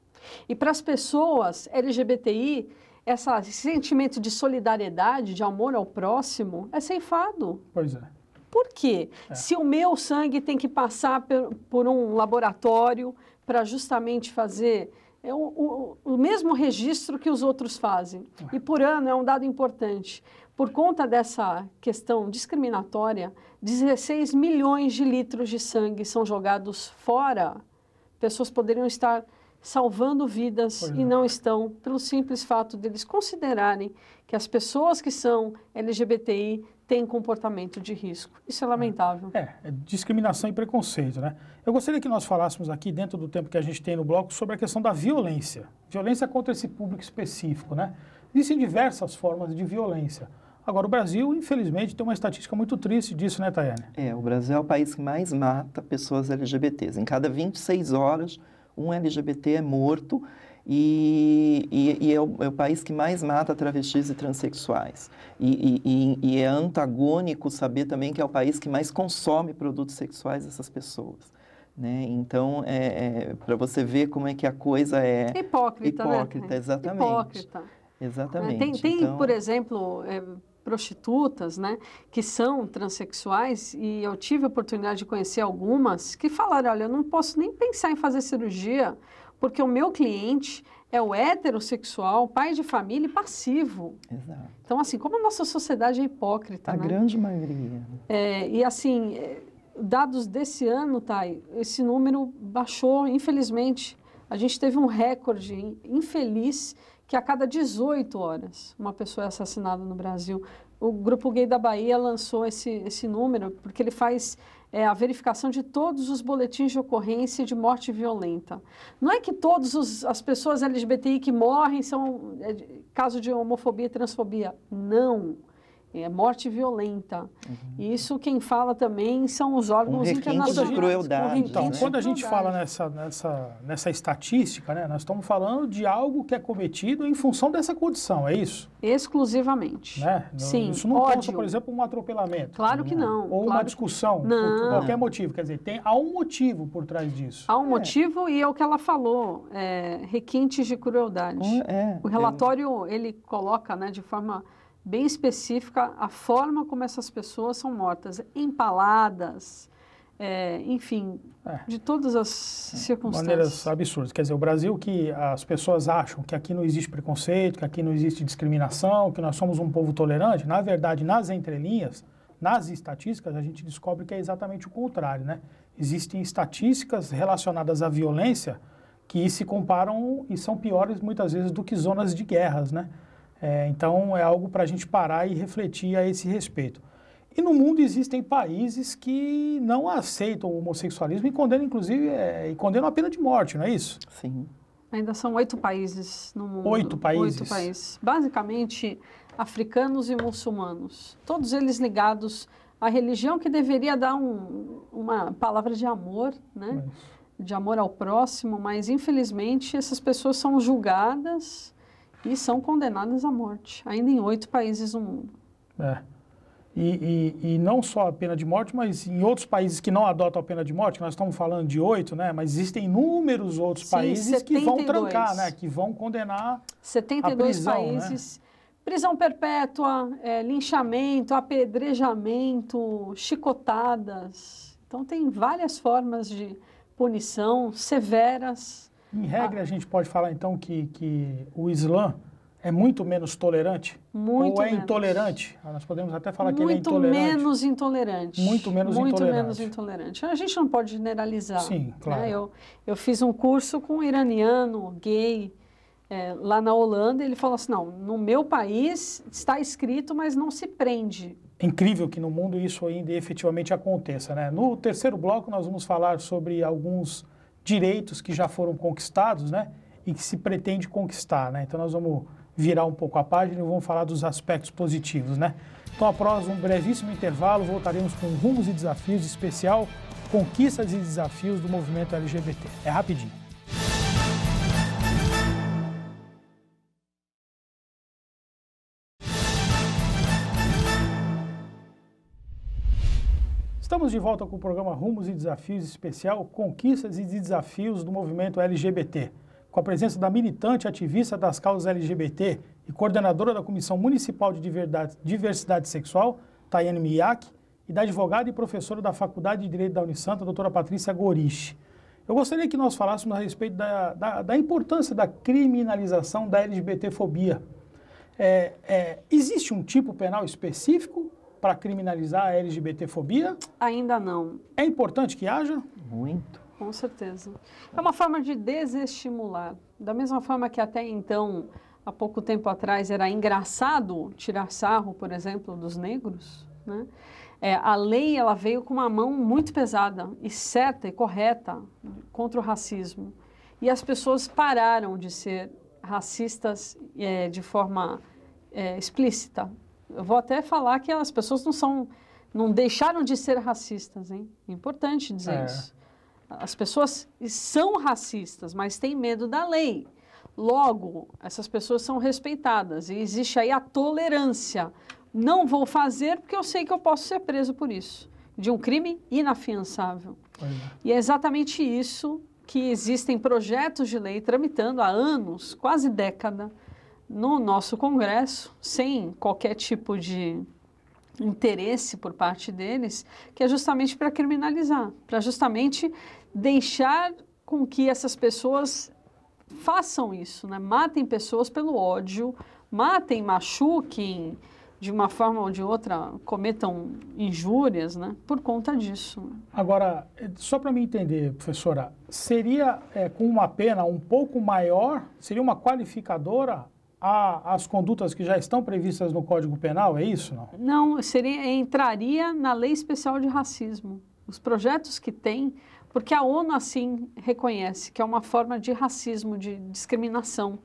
E para as pessoas LGBTI, esse sentimento de solidariedade, de amor ao próximo, é ceifado. Pois é. Por quê? Se o meu sangue tem que passar por um laboratório para justamente fazer o mesmo registro que os outros fazem. E por ano é um dado importante. Por conta dessa questão discriminatória, 16 milhões de litros de sangue são jogados fora. Pessoas poderiam estar salvando vidas e não estão, pelo simples fato de eles considerarem que as pessoas que são LGBTI têm comportamento de risco. Isso é lamentável. É discriminação e preconceito, né? Eu gostaria que nós falássemos aqui, dentro do tempo que a gente tem no bloco, sobre a questão da violência. Violência contra esse público específico, né? Existem diversas formas de violência. Agora, o Brasil, infelizmente, tem uma estatística muito triste disso, né, Tayane? O Brasil é o país que mais mata pessoas LGBTs. Em cada 26 horas, um LGBT é morto e é o país que mais mata travestis e transexuais. E é antagônico saber também que é o país que mais consome produtos sexuais dessas pessoas. Né? Então, para você ver como é que a coisa é... Hipócrita, né? Exatamente. Hipócrita. Exatamente. Tem então... por exemplo, prostitutas, né, que são transexuais, e eu tive a oportunidade de conhecer algumas que falaram, olha, eu não posso nem pensar em fazer cirurgia, porque o meu cliente é o heterossexual, pai de família e passivo. Exato. Então, assim, como a nossa sociedade é hipócrita, a né? grande maioria. E assim, dados desse ano, Thay, esse número baixou, infelizmente. A gente teve um recorde infeliz que a cada 18 horas uma pessoa é assassinada no Brasil. O Grupo Gay da Bahia lançou esse número porque ele faz a verificação de todos os boletins de ocorrência de morte violenta. Não é que todas as pessoas LGBTI que morrem são caso de homofobia e transfobia. Não. É morte violenta. E isso quem fala também são os órgãos internacionais. De crueldade. Então, né? quando a gente fala nessa estatística, né, nós estamos falando de algo que é cometido em função dessa condição, é isso? Exclusivamente. Né? Sim, isso não conta, por exemplo, um atropelamento. Claro que não. Ou uma discussão, por qualquer motivo. Quer dizer, há um motivo por trás disso. Há um motivo e é o que ela falou, requintes de crueldade. O relatório, ele coloca, né, de forma bem específica a forma como essas pessoas são mortas, empaladas, enfim, de todas as circunstâncias. Maneiras absurdas. Quer dizer, o Brasil que as pessoas acham que aqui não existe preconceito, que aqui não existe discriminação, que nós somos um povo tolerante, na verdade, nas entrelinhas, nas estatísticas, a gente descobre que é exatamente o contrário, né? Existem estatísticas relacionadas à violência que se comparam e são piores muitas vezes do que zonas de guerras, né? Então, é algo para a gente parar e refletir a esse respeito. E no mundo existem países que não aceitam o homossexualismo e condenam, inclusive, condenam a pena de morte, não é isso? Sim. Ainda são 8 países no mundo. 8 países? 8 países. Basicamente, africanos e muçulmanos. Todos eles ligados à religião que deveria dar uma palavra de amor, né? De amor ao próximo, mas, infelizmente, essas pessoas são julgadas e são condenadas à morte, ainda em 8 países no mundo. E não só a pena de morte, mas em outros países que não adotam a pena de morte, nós estamos falando de 8, né? Mas existem inúmeros outros países 72. Que vão trancar, né? Que vão condenar 72 a prisão, países, né? Prisão perpétua, linchamento, apedrejamento, chicotadas. Então tem várias formas de punição severas. Em regra, a gente pode falar, então, que o Islã é muito menos tolerante? Muito ou é menos. Intolerante? Nós podemos até falar que ele é intolerante. Muito menos intolerante. Muito menos intolerante. A gente não pode generalizar. Sim, claro. Né? Eu fiz um curso com um iraniano gay lá na Holanda, e ele falou assim, não, no meu país está escrito, mas não se prende. É incrível que no mundo isso ainda efetivamente aconteça, né? No terceiro bloco nós vamos falar sobre alguns direitos que já foram conquistados, né? E que se pretende conquistar, né? Então nós vamos virar um pouco a página e vamos falar dos aspectos positivos, né? Então após um brevíssimo intervalo voltaremos com Rumos e Desafios especial Conquistas e Desafios do Movimento LGBT. É rapidinho. Estamos de volta com o programa Rumos e Desafios especial Conquistas e Desafios do Movimento LGBT, com a presença da militante ativista das causas LGBT e coordenadora da Comissão Municipal de Diversidade Sexual, Tayane Miyake, e da advogada e professora da Faculdade de Direito da Unisanta, doutora Patrícia Goriche. Eu gostaria que nós falássemos a respeito da importância da criminalização da LGBTfobia. Existe um tipo penal específico para criminalizar a LGBTfobia? Ainda não. É importante que haja? Muito. Com certeza. É uma forma de desestimular. Da mesma forma que até então, há pouco tempo atrás, era engraçado tirar sarro, por exemplo, dos negros, né? A lei ela veio com uma mão muito pesada e certa e correta contra o racismo. E as pessoas pararam de ser racistas de forma explícita. Eu vou até falar que as pessoas não deixaram de ser racistas, hein? É importante dizer isso. As pessoas são racistas, mas têm medo da lei. Logo, essas pessoas são respeitadas e existe aí a tolerância. Não vou fazer porque eu sei que eu posso ser preso por isso, de um crime inafiançável. E é exatamente isso que existem projetos de lei tramitando há anos, quase década, no nosso Congresso, sem qualquer tipo de interesse por parte deles, que é justamente para criminalizar, para justamente deixar com que essas pessoas façam isso, né? Matem pessoas pelo ódio, matem, machuquem, de uma forma ou de outra, cometam injúrias, né? Por conta disso. Agora, só para me entender, professora, seria com uma pena um pouco maior, seria uma qualificadora às condutas que já estão previstas no Código Penal, é isso? Não, entraria na Lei Especial de Racismo. Os projetos que tem, porque a ONU assim reconhece que é uma forma de racismo, de discriminação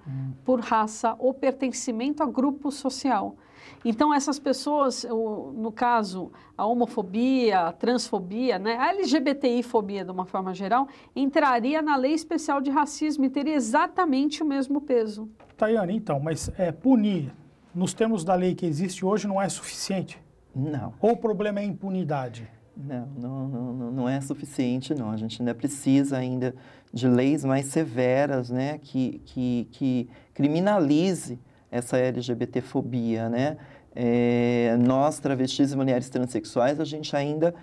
por raça ou pertencimento a grupo social. Então, essas pessoas, no caso, a homofobia, a transfobia, né, a LGBTI-fobia, de uma forma geral, entraria na Lei Especial de Racismo e teria exatamente o mesmo peso. Tayane, então, mas punir, nos termos da lei que existe hoje, não é suficiente? Não. Ou o problema é impunidade? Não é suficiente, não. A gente ainda precisa ainda de leis mais severas, né, que criminalize essa LGBTfobia, né? Nós, travestis e mulheres transexuais, a gente ainda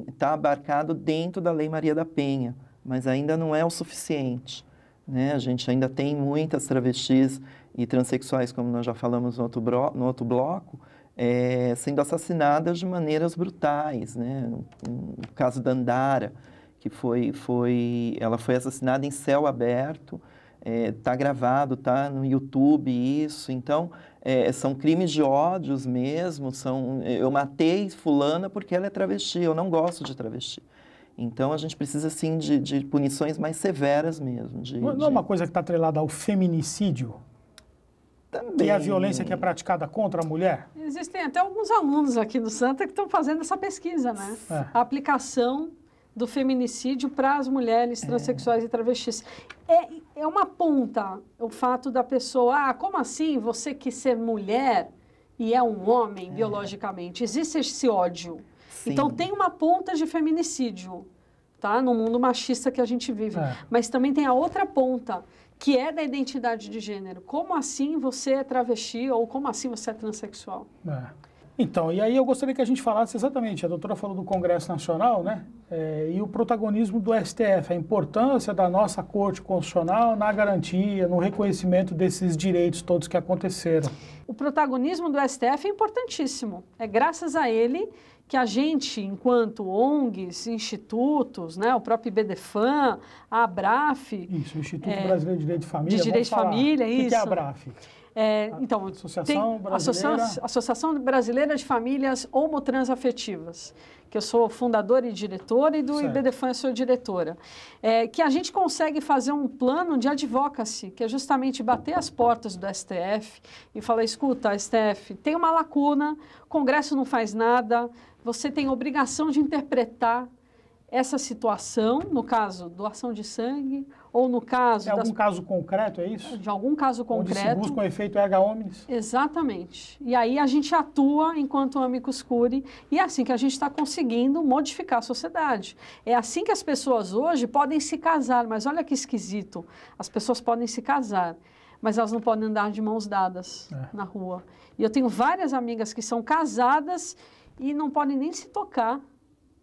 está abarcado dentro da Lei Maria da Penha, mas ainda não é o suficiente, né? A gente ainda tem muitas travestis e transexuais, como nós já falamos no outro bloco, sendo assassinadas de maneiras brutais, né? O caso da Andara, que ela foi assassinada em céu aberto. Está gravado, está no YouTube isso, então são crimes de ódios mesmo, eu matei fulana porque ela é travesti, eu não gosto de travesti. Então a gente precisa sim de punições mais severas mesmo. Não é uma coisa que está atrelada ao feminicídio? Também. Que é a violência que é praticada contra a mulher? Existem até alguns alunos aqui do Santa que estão fazendo essa pesquisa, né? A aplicação do feminicídio para as mulheres transexuais e travestis. É uma ponta o fato da pessoa, como assim você quis ser mulher e é um homem biologicamente? Existe esse ódio. Sim. Então tem uma ponta de feminicídio, tá? No mundo machista que a gente vive. Mas também tem a outra ponta, que é da identidade de gênero. Como assim você é travesti ou como assim você é transexual? Então, e aí eu gostaria que a gente falasse exatamente, a doutora falou do Congresso Nacional, né? E o protagonismo do STF, a importância da nossa Corte Constitucional na garantia, no reconhecimento desses direitos todos que aconteceram. O protagonismo do STF é importantíssimo. É graças a ele que a gente, enquanto ONGs, institutos, né, o próprio IBDFAN, a ABRAF... Isso, o Instituto Brasileiro de Direito de Família. De Direito de Família, isso. O que é a ABRAF? Então, Associação Brasileira de Famílias Homotransafetivas, que eu sou fundadora e diretora, e do IBDFAN eu sou diretora. Que a gente consegue fazer um plano de advocacy, que é justamente bater as portas do STF e falar, escuta, STF, tem uma lacuna, o Congresso não faz nada, você tem obrigação de interpretar essa situação, no caso, doação de sangue, ou no caso... De algum caso concreto, é isso? De algum caso concreto. Onde se busca um efeito erga omnes. Exatamente. E aí a gente atua enquanto amicus curiae, e é assim que a gente está conseguindo modificar a sociedade. É assim que as pessoas hoje podem se casar, mas olha que esquisito, as pessoas podem se casar, mas elas não podem andar de mãos dadas na rua. E eu tenho várias amigas que são casadas e não podem nem se tocar.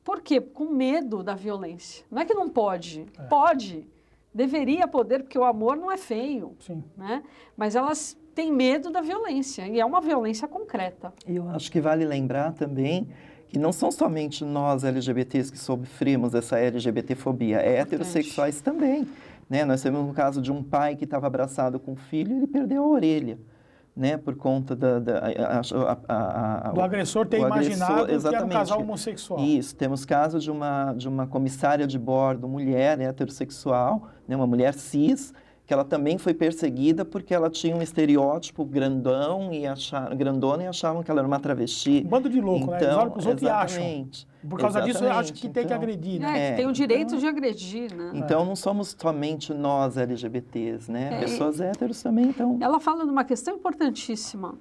Por quê? Com medo da violência. Não é que não pode. Pode. Deveria poder, porque o amor não é feio. Sim. Né? Mas elas têm medo da violência. E é uma violência concreta. E eu acho que vale lembrar também que não são somente nós LGBTs que sofremos essa LGBTfobia. Heterossexuais também. Né? Nós temos um caso de um pai que estava abraçado com o filho e ele perdeu a orelha. Né, por conta do agressor ter imaginado que era um casal homossexual. Isso, temos casos de uma comissária de bordo, mulher heterossexual, né, uma mulher cis, que ela também foi perseguida porque ela tinha um estereótipo grandona e achavam que ela era uma travesti. Um bando de louco, então, né? Eles olham para os outros e acham. exatamente. Por causa disso, eu acho que tem que agredir, né? Que tem o direito de agredir, né? Então, não somos somente nós LGBTs, né? Pessoas héteros também, então... Ela fala de uma questão importantíssima.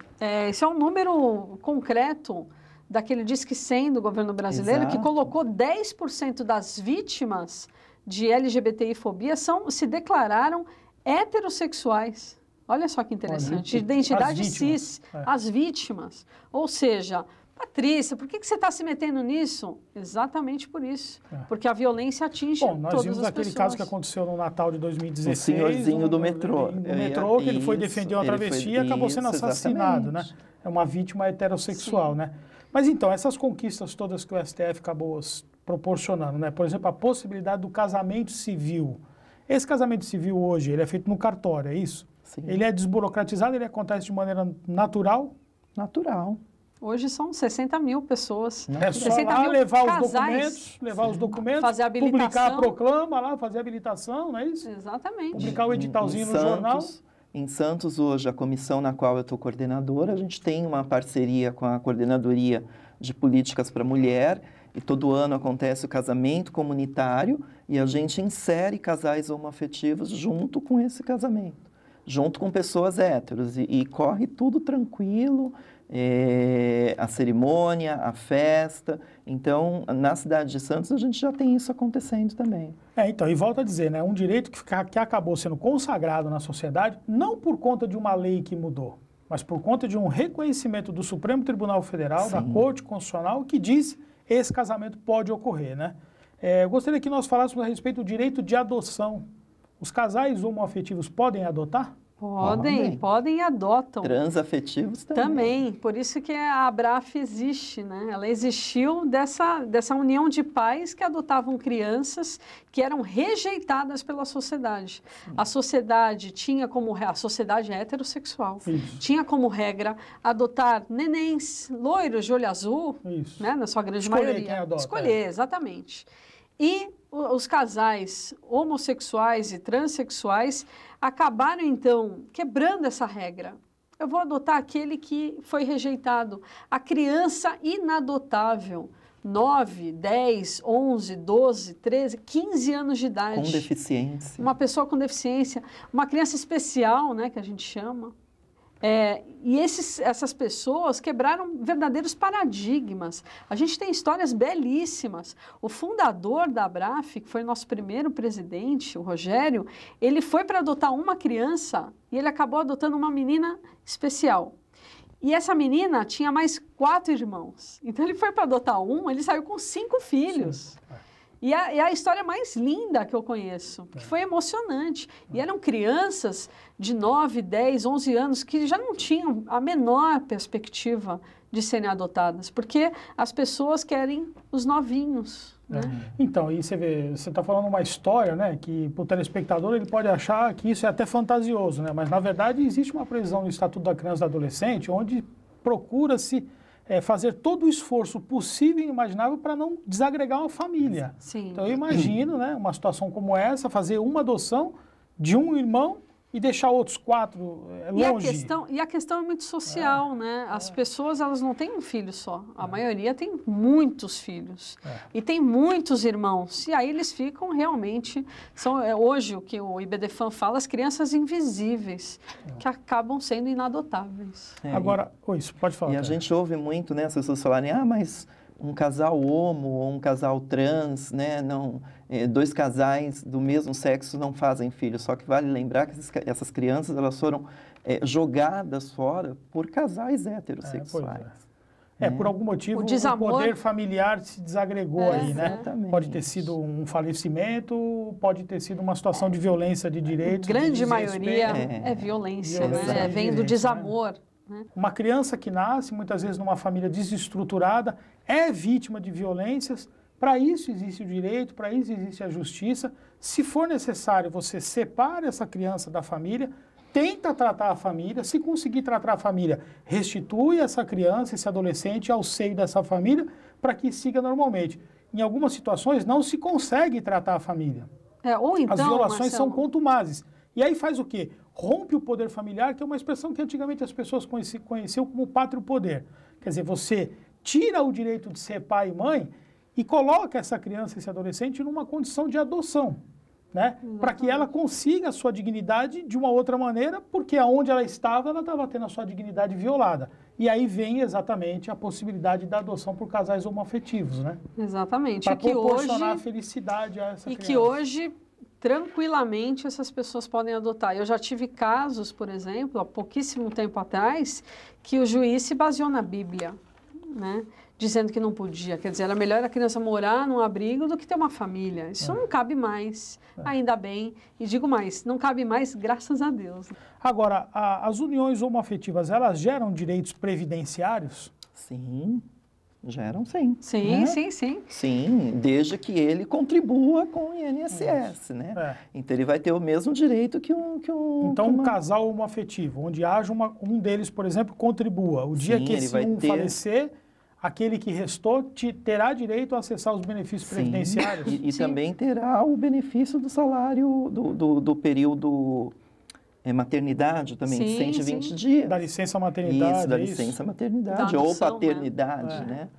Esse é um número concreto daquele Disque 100 do governo brasileiro, que colocou 10% das vítimas de LGBTI-fobia se declararam heterossexuais. Olha só que interessante. De identidade cis, as vítimas. Ou seja, Patrícia, por que você está se metendo nisso? Exatamente por isso. Porque a violência atinge todas as pessoas. Nós vimos aquele caso que aconteceu no Natal de 2016. O senhorzinho do metrô. No metrô, que ele foi defender uma travesti e acabou sendo assassinado, né? É uma vítima heterossexual, né? Mas então, essas conquistas todas que o STF acabou proporcionando, né? Por exemplo, a possibilidade do casamento civil. Esse casamento civil hoje, ele é feito no cartório, é isso? Sim. Ele é desburocratizado, ele acontece de maneira natural? Natural. Hoje são 60 mil pessoas. É só lá levar os documentos, fazer a publicar a proclama lá, fazer a habilitação, não é isso? Exatamente. Publicar o editalzinho no jornal. Em Santos, hoje, a comissão na qual eu estou coordenadora, a gente tem uma parceria com a Coordenadoria de Políticas para a Mulher, e todo ano acontece o casamento comunitário, e a gente insere casais homoafetivos junto com esse casamento, junto com pessoas héteros, e corre tudo tranquilo, a cerimônia, a festa. Então, na cidade de Santos, a gente já tem isso acontecendo também. Então, e volto a dizer, né, um direito que acabou sendo consagrado na sociedade, não por conta de uma lei que mudou, mas por conta de um reconhecimento do Supremo Tribunal Federal, Sim. da Corte Constitucional, que diz que esse casamento pode ocorrer, né? Eu gostaria que nós falássemos a respeito do direito de adoção. Os casais homoafetivos podem adotar? Podem e adotam. Transafetivos também. Também, por isso que a ABRAF existe, né? Ela existiu dessa união de pais que adotavam crianças que eram rejeitadas pela sociedade. A sociedade tinha como a sociedade heterossexual, tinha como regra adotar nenéns loiros de olho azul, né? Na sua grande maioria. Quem adota, Escolher, exatamente. E os casais homossexuais e transexuais acabaram, então, quebrando essa regra. Eu vou adotar aquele que foi rejeitado. A criança inadotável, 9, 10, 11, 12, 13, 15 anos de idade. Com deficiência. Uma pessoa com deficiência, uma criança especial, né, que a gente chama. E essas pessoas quebraram verdadeiros paradigmas. A gente tem histórias belíssimas. O fundador da ABRAF, que foi nosso primeiro presidente, o Rogério, ele foi para adotar uma criança e ele acabou adotando uma menina especial. E essa menina tinha mais 4 irmãos. Então ele foi para adotar ele saiu com 5 filhos. Sim. E é a história mais linda que eu conheço, que foi emocionante. E eram crianças de 9, 10, 11 anos que já não tinham a menor perspectiva de serem adotadas, porque as pessoas querem os novinhos. Né? Então, e você vê, você está falando uma história, né, que para o telespectador ele pode achar que isso é até fantasioso, né, mas na verdade existe uma previsão no Estatuto da Criança e do Adolescente onde procura-se fazer todo o esforço possível e imaginável para não desagregar uma família. Sim. Então, eu imagino, né, uma situação como essa, fazer uma adoção de um irmão e deixar outros 4 longe. E a questão é muito social, né? As pessoas, elas não têm um filho só. A maioria tem muitos filhos. E tem muitos irmãos. E aí eles ficam realmente... hoje, o que o IBDFAN fala, as crianças invisíveis, que acabam sendo inadotáveis. Agora, isso, pode falar. E a gente ouve muito, né, as pessoas falarem, mas um casal homo ou um casal trans, né, não... 2 casais do mesmo sexo não fazem filhos, só que vale lembrar que essas crianças elas foram jogadas fora por casais heterossexuais. Por algum motivo o poder familiar se desagregou aí, né? Exatamente. Pode ter sido um falecimento, pode ter sido uma situação de violência de direitos. Grande maioria é violência, né? Vem do desamor. Né? Uma criança que nasce, muitas vezes numa família desestruturada, é vítima de violências. Para isso existe o direito, para isso existe a justiça. Se for necessário, você separa essa criança da família, tenta tratar a família. Se conseguir tratar a família, restitui essa criança, esse adolescente ao seio dessa família para que siga normalmente. Em algumas situações, não se consegue tratar a família. Ou então, as violações são contumazes. E aí faz o quê? Rompe o poder familiar, que é uma expressão que antigamente as pessoas conheciam como pátrio poder. Quer dizer, você tira o direito de ser pai e mãe e coloca essa criança, esse adolescente, numa condição de adoção, né? Para que ela consiga a sua dignidade de uma outra maneira, porque aonde ela estava tendo a sua dignidade violada. E aí vem exatamente a possibilidade da adoção por casais homoafetivos, né? Exatamente. Para proporcionar felicidade a essa criança. E que hoje, tranquilamente, essas pessoas podem adotar. Eu já tive casos, por exemplo, há pouquíssimo tempo atrás, que o juiz se baseou na Bíblia, né? Dizendo que não podia. Quer dizer, era melhor a criança morar num abrigo do que ter uma família. Isso não cabe mais, ainda bem. E digo mais, não cabe mais, graças a Deus. Agora, as uniões homoafetivas, elas geram direitos previdenciários? Sim, geram sim. Sim, né? sim. Sim, desde que ele contribua com o INSS, né? Então ele vai ter o mesmo direito que um... Então um casal homoafetivo, onde haja um deles, por exemplo, contribua. O dia que esse falecer, aquele que restou terá direito a acessar os benefícios previdenciários. E também terá o benefício do salário do período maternidade também, de 120 dias. Da licença maternidade. Isso, da licença maternidade, da ou adoção, paternidade, né?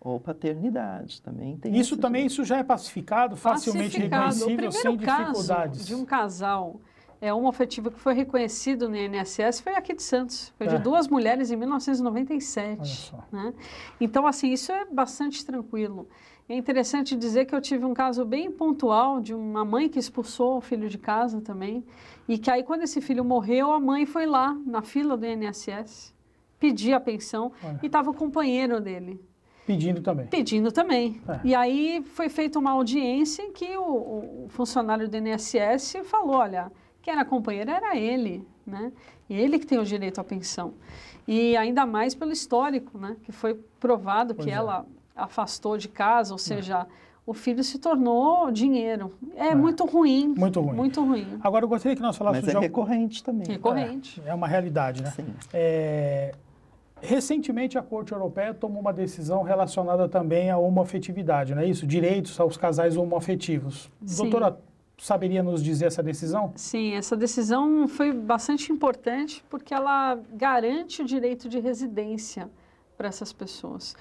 Ou paternidade, também tem isso também, isso já é pacificado, facilmente reconhecível, sem dificuldades. O primeiro caso de um casal homoafetivo que foi reconhecido no INSS foi aqui de Santos. Foi de duas mulheres em 1997. Olha só. Né? Então, assim, isso é bastante tranquilo. É interessante dizer que eu tive um caso bem pontual de uma mãe que expulsou o filho de casa também. E que aí, quando esse filho morreu, a mãe foi lá na fila do INSS, pedir a pensão e estava o companheiro dele. Pedindo também. Pedindo também. E aí foi feita uma audiência em que o funcionário do INSS falou, olha, quem era companheiro era ele, né? E ele que tem o direito à pensão. E ainda mais pelo histórico, né? Que foi provado que ela afastou de casa, ou seja, o filho se tornou dinheiro. É muito ruim. Muito ruim. Muito ruim. Agora, eu gostaria que nós falássemos... Mas é recorrente também. Recorrente. É uma realidade, né? Sim. Recentemente, a Corte Europeia tomou uma decisão relacionada também à homoafetividade, não é isso? Direitos aos casais homoafetivos. Sim. Doutora, saberia nos dizer essa decisão? Sim, essa decisão foi bastante importante porque ela garante o direito de residência para essas pessoas.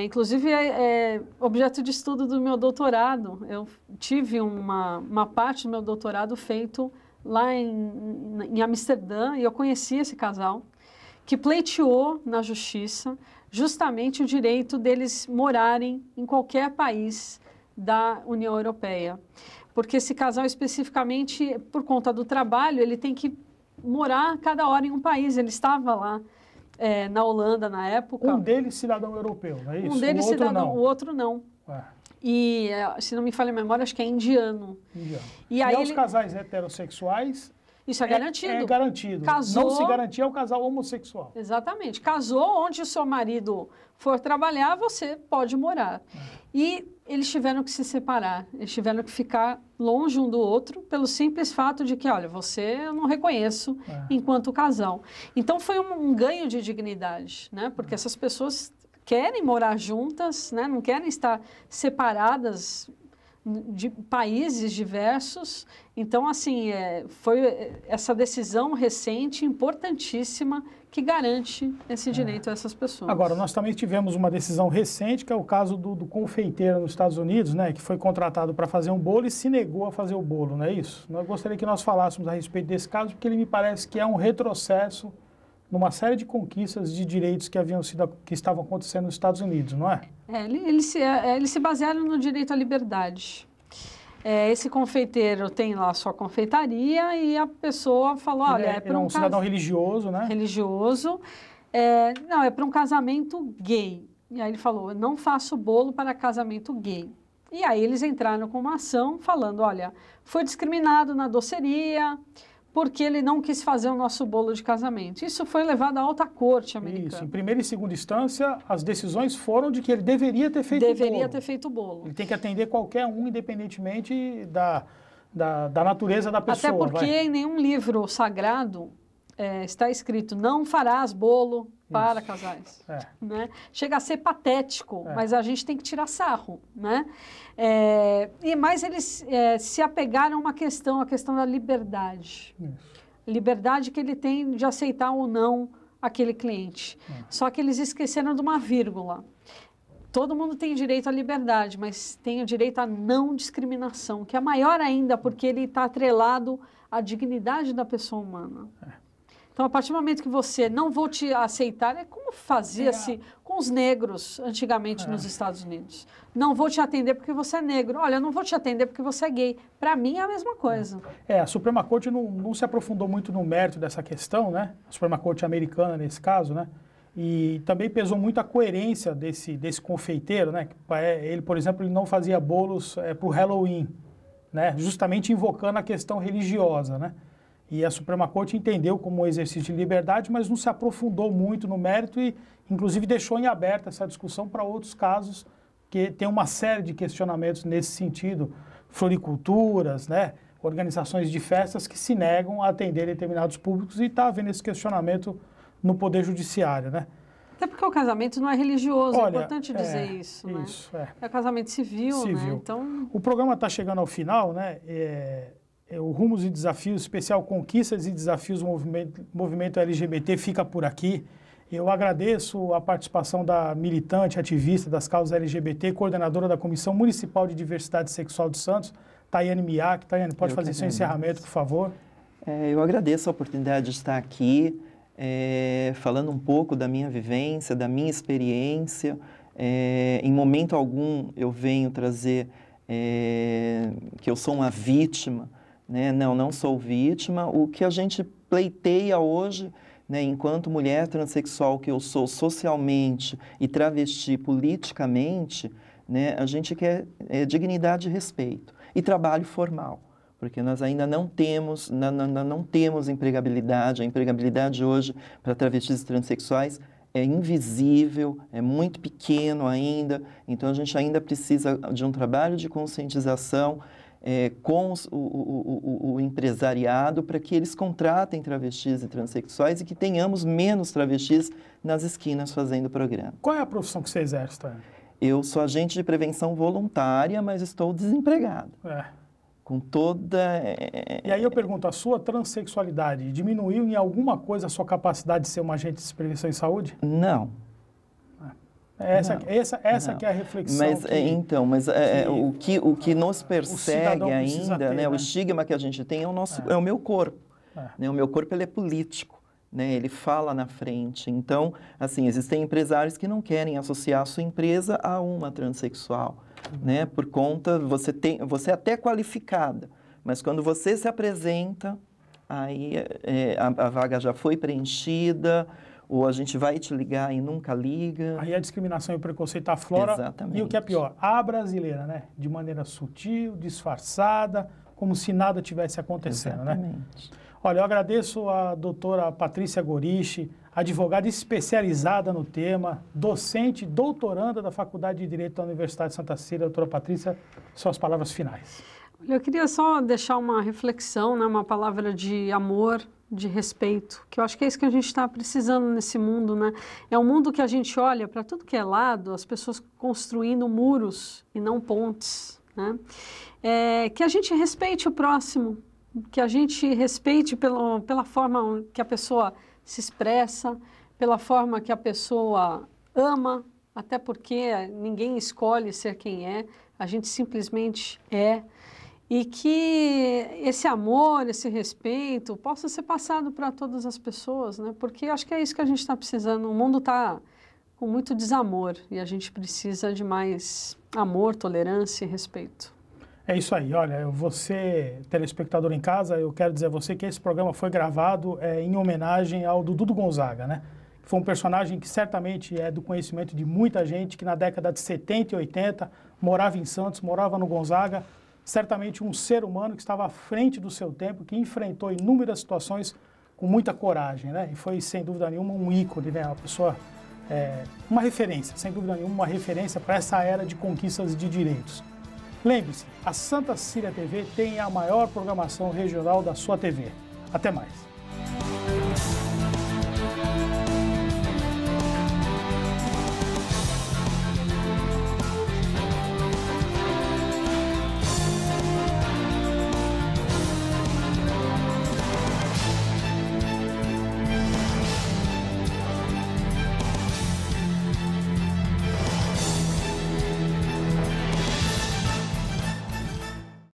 Inclusive, é objeto de estudo do meu doutorado. Eu tive uma parte do meu doutorado feito lá em Amsterdã e eu conheci esse casal que pleiteou na justiça justamente o direito deles morarem em qualquer país da União Europeia. Porque esse casal especificamente, por conta do trabalho, ele tem que morar cada hora em um país. Ele estava lá na Holanda na época. Um deles cidadão europeu, não é isso? Um deles cidadão, o outro não. É. E, se não me falha a memória, acho que é indiano. E aí aos casais heterossexuais... Isso é garantido. É garantido. Casou, não se garantir ao casal homossexual. Exatamente. Casou, onde o seu marido for trabalhar, você pode morar. E eles tiveram que se separar, eles tiveram que ficar longe um do outro, pelo simples fato de que, olha, você eu não reconheço enquanto casal. Então, foi um ganho de dignidade, né? Porque essas pessoas querem morar juntas, né? Não querem estar separadas de países diversos. Então, assim, foi essa decisão recente, importantíssima, que garante esse direito a essas pessoas. Agora, nós também tivemos uma decisão recente, que é o caso do confeiteiro nos Estados Unidos, né, que foi contratado para fazer um bolo e se negou a fazer o bolo, não é isso? Eu gostaria que nós falássemos a respeito desse caso, porque ele me parece que é um retrocesso numa série de conquistas de direitos que estavam acontecendo nos Estados Unidos, não é? Eles se basearam no direito à liberdade. Esse confeiteiro tem lá a sua confeitaria e a pessoa falou, olha, é para um cidadão religioso, né? Religioso. Não, é para um casamento gay. E aí ele falou, eu não faço bolo para casamento gay. E aí eles entraram com uma ação falando, olha, foi discriminado na doceria porque ele não quis fazer o nosso bolo de casamento. Isso foi levado à alta corte americana. Isso, em primeira e segunda instância, as decisões foram de que ele deveria ter feito o bolo. Deveria ter feito o bolo. Ele tem que atender qualquer um, independentemente da natureza da pessoa. Até porque em nenhum livro sagrado está escrito, não farás bolo para casais. Né? Chega a ser patético, mas a gente tem que tirar sarro. Né? Mas eles se apegaram a uma questão, a questão da liberdade. Liberdade que ele tem de aceitar ou não aquele cliente. Só que eles esqueceram de uma vírgula. Todo mundo tem direito à liberdade, mas tem o direito à não discriminação, que é maior ainda porque ele está atrelado à dignidade da pessoa humana. Então, a partir do momento que você não vou te aceitar, é como fazia-se com os negros antigamente nos Estados Unidos. Não vou te atender porque você é negro. Olha, eu não vou te atender porque você é gay. Para mim é a mesma coisa. A Suprema Corte não se aprofundou muito no mérito dessa questão, né? A Suprema Corte americana, nesse caso, né? E também pesou muito a coerência desse confeiteiro, né? Ele, por exemplo, ele não fazia bolos para o Halloween, né? Justamente invocando a questão religiosa, né? E a Suprema Corte entendeu como um exercício de liberdade, mas não se aprofundou muito no mérito e, inclusive, deixou em aberto essa discussão para outros casos, que tem uma série de questionamentos nesse sentido, floriculturas, né? Organizações de festas que se negam a atender determinados públicos e está havendo esse questionamento no Poder Judiciário, né? Até porque o casamento não é religioso, é importante dizer isso, né? É casamento civil, né? Então... O programa está chegando ao final, né? O Rumos e Desafios, especial Conquistas e Desafios do Movimento LGBT fica por aqui. Eu agradeço a participação da militante, ativista das causas LGBT, coordenadora da Comissão Municipal de Diversidade Sexual de Santos, Tayane Miak. Tayane, pode fazer seu encerramento, por favor? Eu agradeço a oportunidade de estar aqui, falando um pouco da minha vivência, da minha experiência. Em momento algum eu venho trazer que eu sou uma vítima, né? Não sou vítima. O que a gente pleiteia hoje, né, enquanto mulher transexual que eu sou socialmente e travesti politicamente, né, a gente quer dignidade e respeito e trabalho formal, porque nós ainda não temos empregabilidade. A empregabilidade hoje para travestis e transexuais é invisível, é muito pequeno ainda, então a gente ainda precisa de um trabalho de conscientização com o empresariado para que eles contratem travestis e transexuais e que tenhamos menos travestis nas esquinas fazendo programa. Qual é a profissão que você exerce, Tayane? Eu sou agente de prevenção voluntária, mas estou desempregado. Com toda... E aí eu pergunto, a sua transexualidade diminuiu em alguma coisa a sua capacidade de ser um agente de prevenção em saúde? Não. Essa que é a reflexão. Mas o que nos persegue ainda, né, o estigma que a gente tem é o meu corpo. Né, o meu corpo ele é político, né, ele fala na frente. Então, assim, existem empresários que não querem associar a sua empresa a uma transexual, né, por conta, você é até qualificada, mas quando você se apresenta, aí a vaga já foi preenchida, ou a gente vai te ligar e nunca liga. Aí a discriminação e o preconceito aflora. Exatamente. E o que é pior, a brasileira, né? De maneira sutil, disfarçada, como se nada tivesse acontecendo, Exatamente. Né? Olha, eu agradeço a doutora Patrícia Goriche, advogada especializada no tema, docente, doutoranda da Faculdade de Direito da Universidade de Santa Cecília. Doutora Patrícia, suas palavras finais. Eu queria só deixar uma reflexão, né? Uma palavra de amor, de respeito, que eu acho que é isso que a gente está precisando nesse mundo, né? É um mundo que a gente olha para tudo que é lado, as pessoas construindo muros e não pontes, né? Que a gente respeite o próximo, que a gente respeite pela forma que a pessoa se expressa, pela forma que a pessoa ama, até porque ninguém escolhe ser quem é, a gente simplesmente é. E que esse amor, esse respeito possa ser passado para todas as pessoas, né? Porque acho que é isso que a gente está precisando. O mundo está com muito desamor e a gente precisa de mais amor, tolerância e respeito. É isso aí. Olha, você, telespectador em casa, eu quero dizer a você que esse programa foi gravado em homenagem ao Dudu Gonzaga, né? Foi um personagem que certamente é do conhecimento de muita gente, que na década de 70 e 80 morava em Santos, morava no Gonzaga. Certamente um ser humano que estava à frente do seu tempo, que enfrentou inúmeras situações com muita coragem, né? E foi, sem dúvida nenhuma, um ícone, né? Uma pessoa, uma referência, sem dúvida nenhuma, uma referência para essa era de conquistas de direitos. Lembre-se, a Santa Cecília TV tem a maior programação regional da sua TV. Até mais.